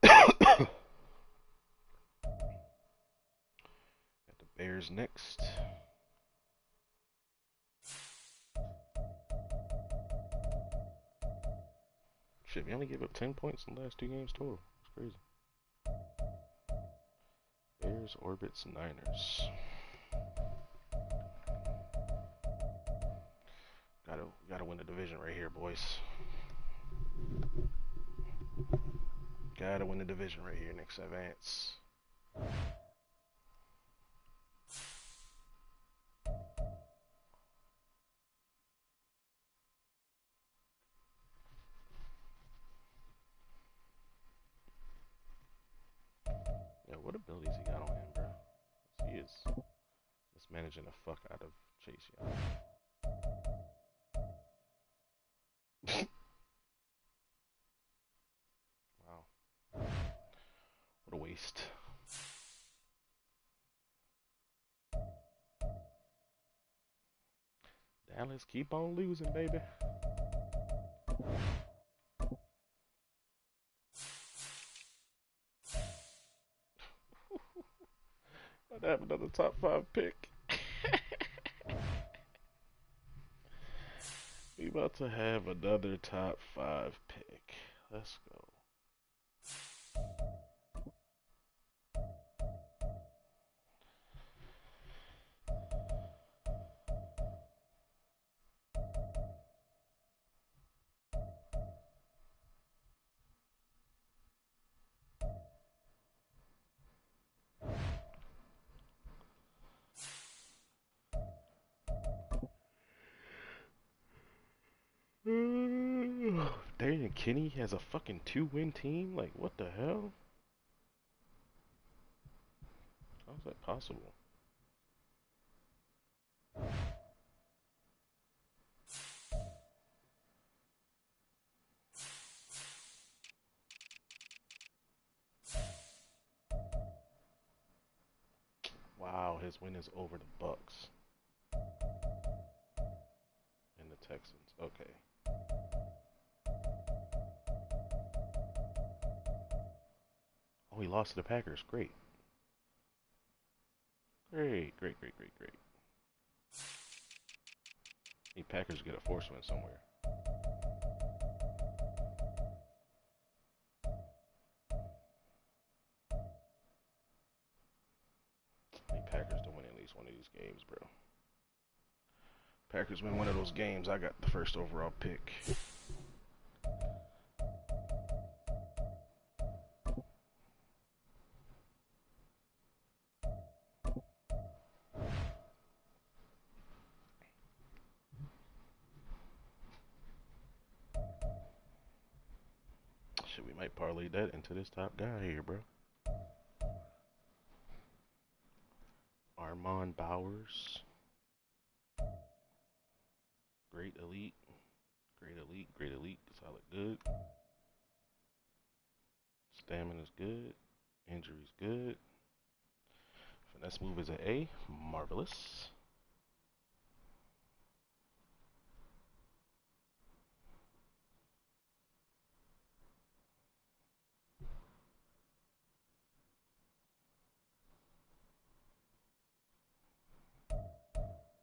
Got the Bears next. Shit, we only gave up 10 points in the last 2 games total. It's crazy. Bears, Orbits, Niners. Gotta win the division right here, boys. Gotta win the division right here. Next advance. Yeah, what abilities he got on him, bro? He is mismanaging the fuck out of Chase Young. Wow. What a waste. Dallas, keep on losing, baby. I'd have another top 5 pick. We about to have another top 5 pick. Let's go. Darian Kinney has a fucking 2-win team? Like, what the hell? How's that possible? Wow, his win is over the Bucks and the Texans. Okay. Oh, he lost to the Packers. Great. Great. Hey, Packers get a force win somewhere. Hey, Packers to win at least one of these games, bro. Packers win one of those games, I got the first overall pick. Shit, we might parlay that into this top guy here, bro. Armand Bowers. Great elite. Solid good. Stamina's good. Injury's good. Finesse move is an A. Marvelous.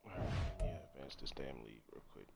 Alright, let me advance this damn league real quick.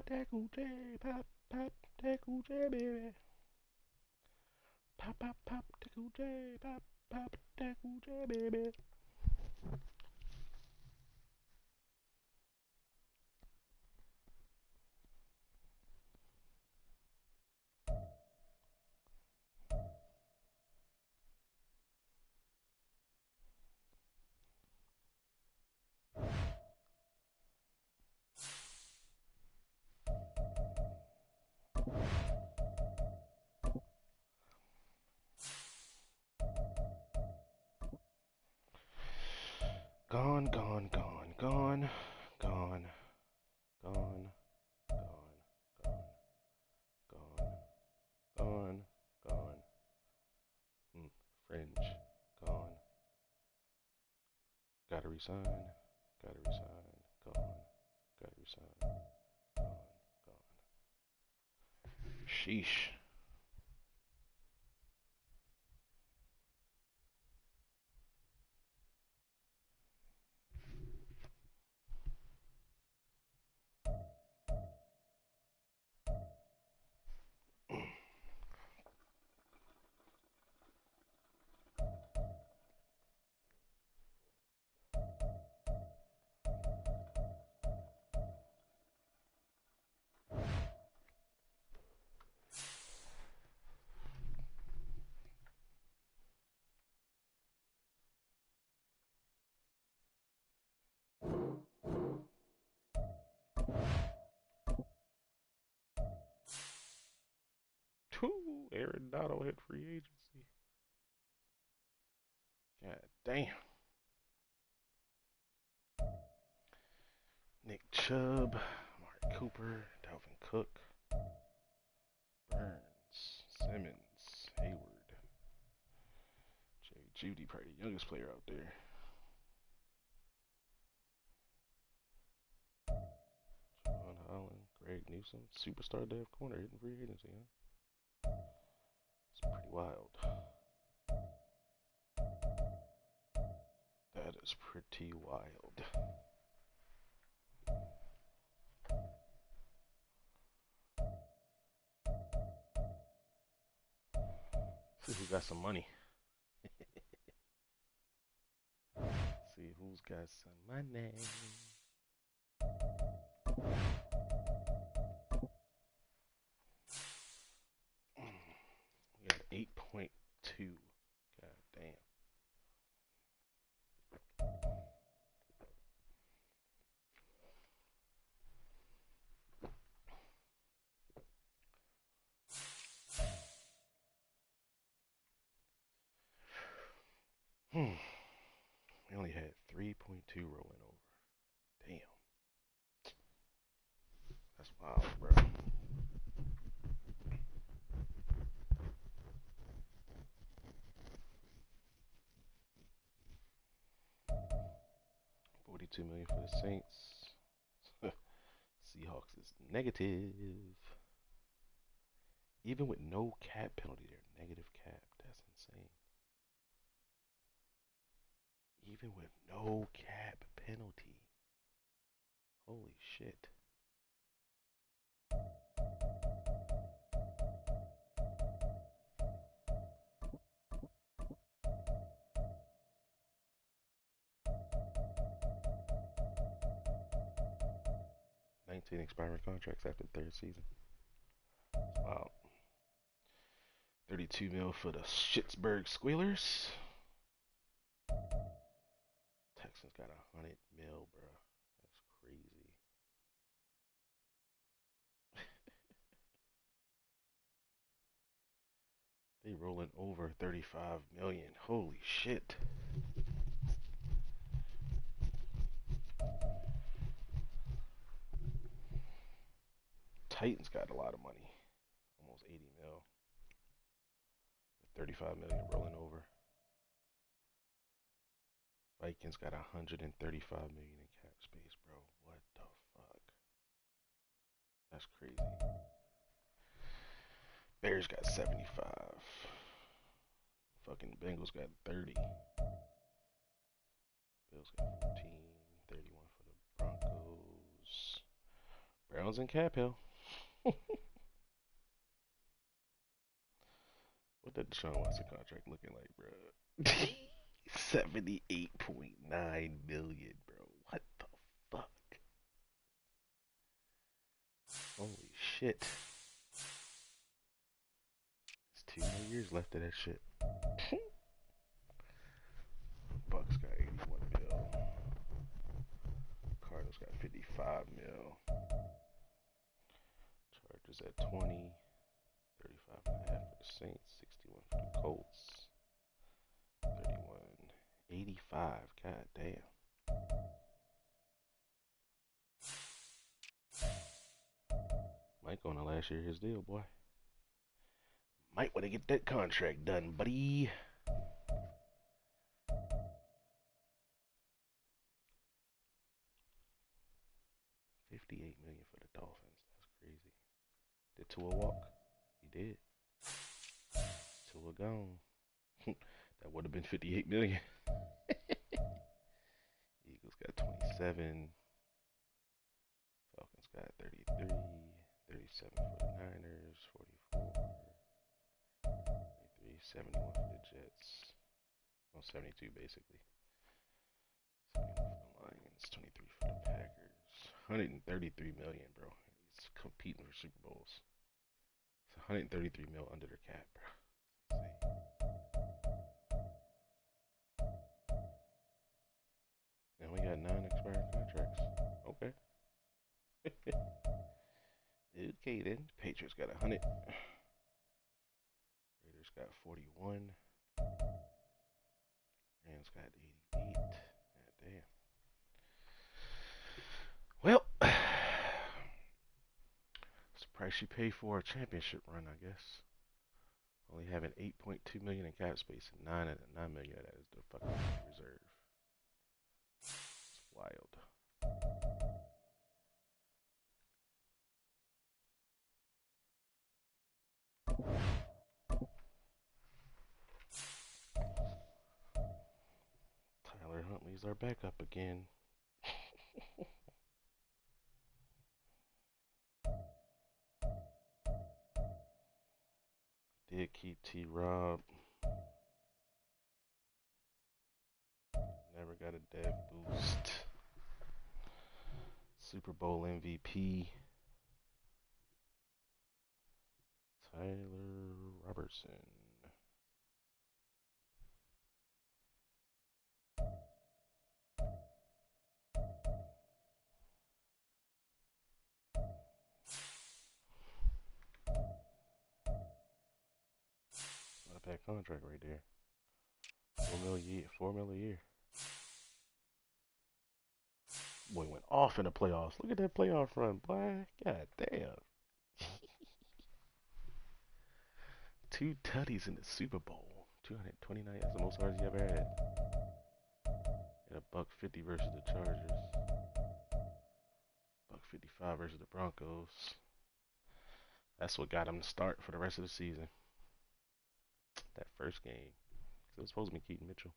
that coochie, pop that coochie, baby. Pop the coochie, pop that coochie, baby. Gone, gone, gone, gone, gone, gone, gone, gone. Fringe, gone. Gotta resign, gone. Gotta resign, gone. Sheesh. Aaron Donald hit free agency. God damn. Nick Chubb, Amari Cooper, Dalvin Cook, Burns, Simmons, Hayward, Jerry Jeudy, probably the youngest player out there. John Holland, Greg Newsome, superstar Dev Corner hitting free agency, huh? It's pretty wild. That is pretty wild. See who got some money. See who's got some money. We got 8.2. God damn. We only had 3.2 rolling over. Damn. That's wild, bro. $42 million for the Saints. Seahawks is negative. Even with no cap penalty, they're negative cap. That's insane. Even with no cap penalty. Holy shit. Expiring contracts after the third season. Wow. 32 mil for the Schittsburg Squealers. Texans got 100 mil, bro. That's crazy. They rolling over 35 million. Holy shit. Titans got a lot of money. Almost 80 mil. 35 million rolling over. Vikings got 135 million in cap space, bro. What the fuck? That's crazy. Bears got 75. Fucking Bengals got 30. Bills got 14. 31 for the Broncos. Browns and Cap Hill. What that Deshaun Watson contract looking like, bro? 78.9 million, bro. What the fuck? Holy shit. There's 2 more years left of that shit. Bucks got 81 mil. Cardinals got 55 mil. Chargers at 20. 35 and a half for the Saints. 61 for the Colts. 31. 85. God damn. Mike on the last year of his deal, boy. Might want to get that contract done, buddy. $58 million for the Dolphins. That's crazy. Did Tua walk? He did. Tua gone. That would have been $58 million. Eagles got 27. Falcons got 33. 37 for the Niners. 44. 33. 71 for the Jets. Well, 72 basically. 71 for the Lions. 23 for the Packers. 133 million, bro. He's competing for Super Bowls. It's 133 mil under their cap, bro. And we got 9 expired contracts. Okay. Okay then. Patriots got 100. Raiders got 41. Rams got 88. God damn. Well, it's the price you pay for a championship run, I guess. Only having 8.2 million in cap space and 9 million of that is the fucking reserve. It's wild. Tyler Huntley's our backup again. Did keep T-Rob. Never got a dev boost. Super Bowl MVP. Tyler Robertson. Not a bad contract right there. $4 million a year. Boy went off in the playoffs. Look at that playoff run, boy. God damn. 2 tutties in the Super Bowl. 229. That's the most yards he ever had. And $150 versus the Chargers. $155 versus the Broncos. That's what got him to start for the rest of the season. That first game. It was supposed to be Keaton Mitchell.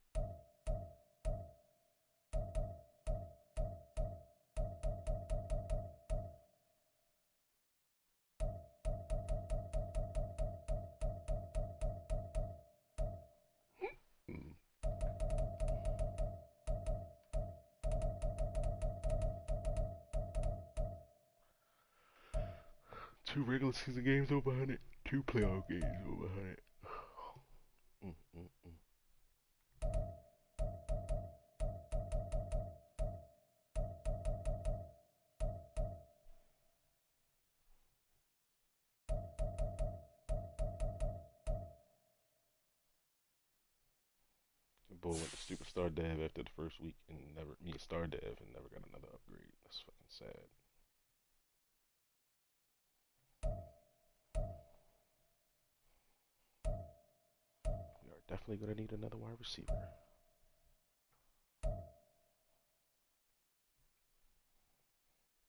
Two regular season games over 100. 2 playoff games over 100. The Bull went to Superstar Dev after the first week and never Star Dev and never got another upgrade. That's fucking sad. We are definitely gonna need another wide receiver. I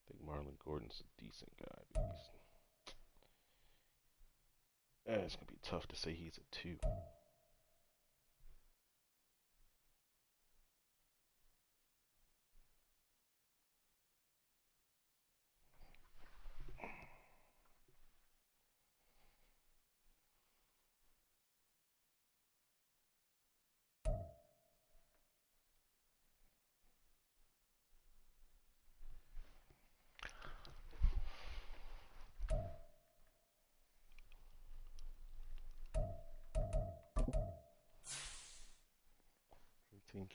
think Marlon Gordon's a decent guy, but it's gonna be tough to say he's a 2.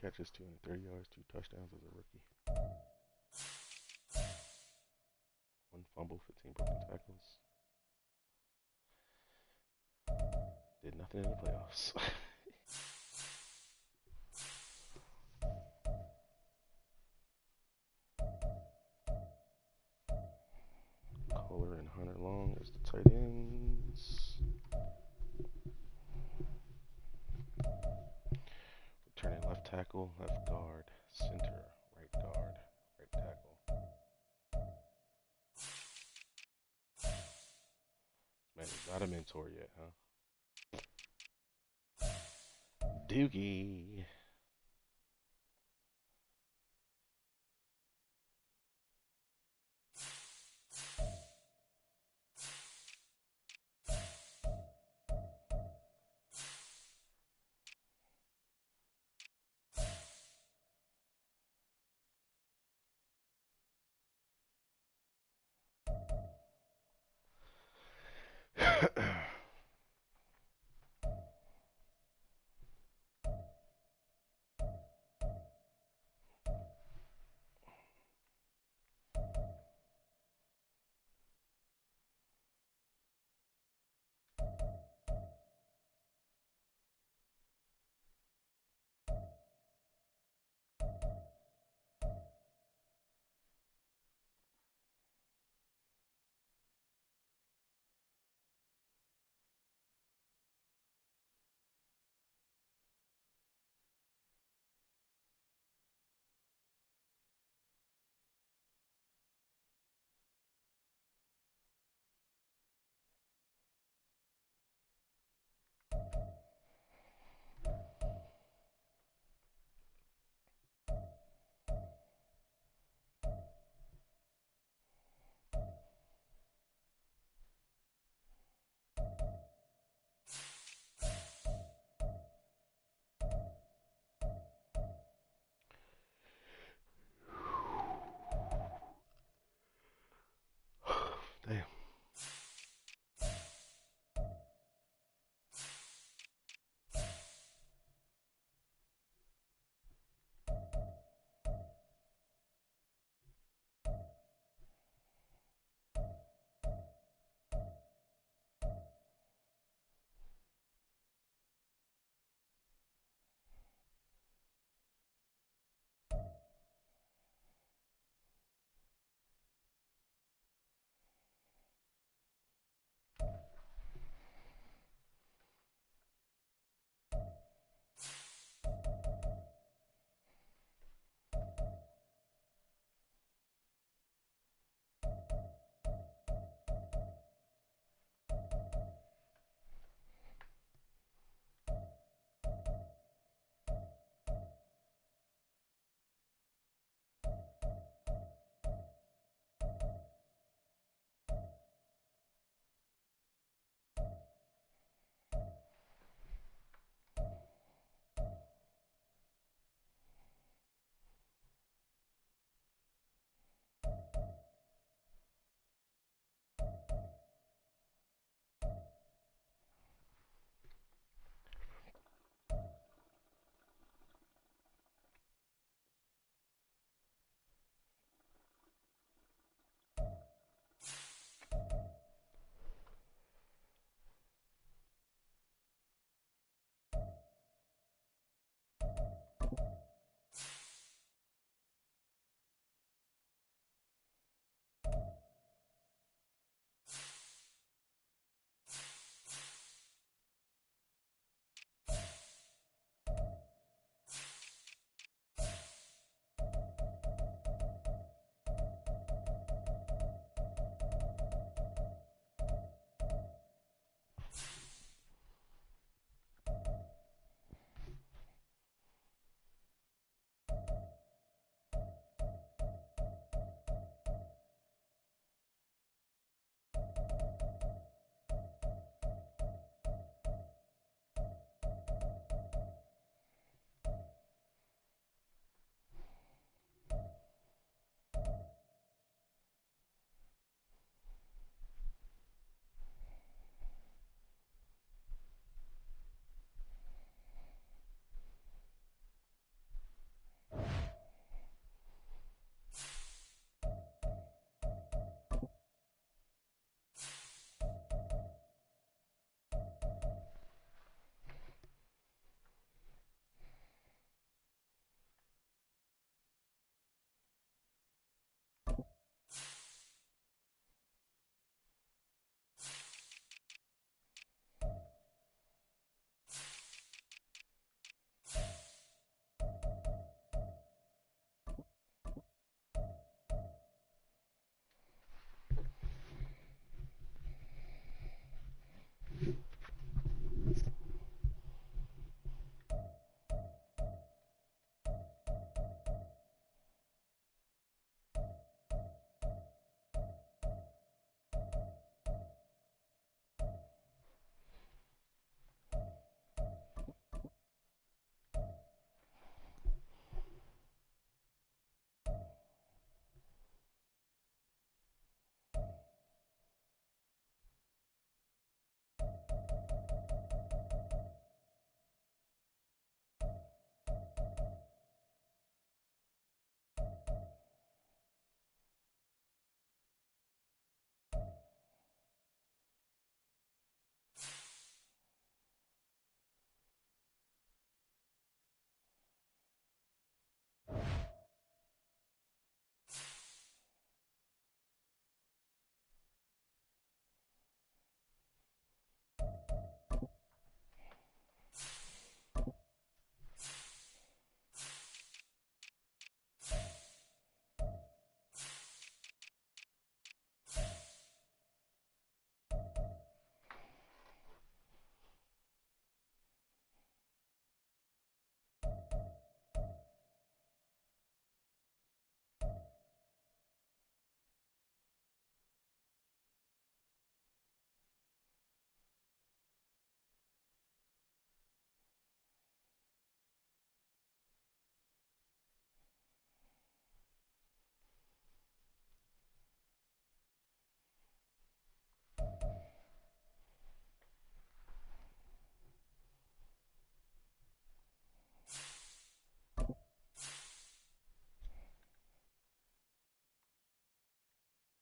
catches, 230 yards, 2 touchdowns as a rookie. 1 fumble, 15 broken tackles. Did nothing in the playoffs. Kohler and Hunter Long as the tight ends. Returning left tackle, left guard, center, right guard, right tackle. Man, he's not a mentor yet, huh? Doogie.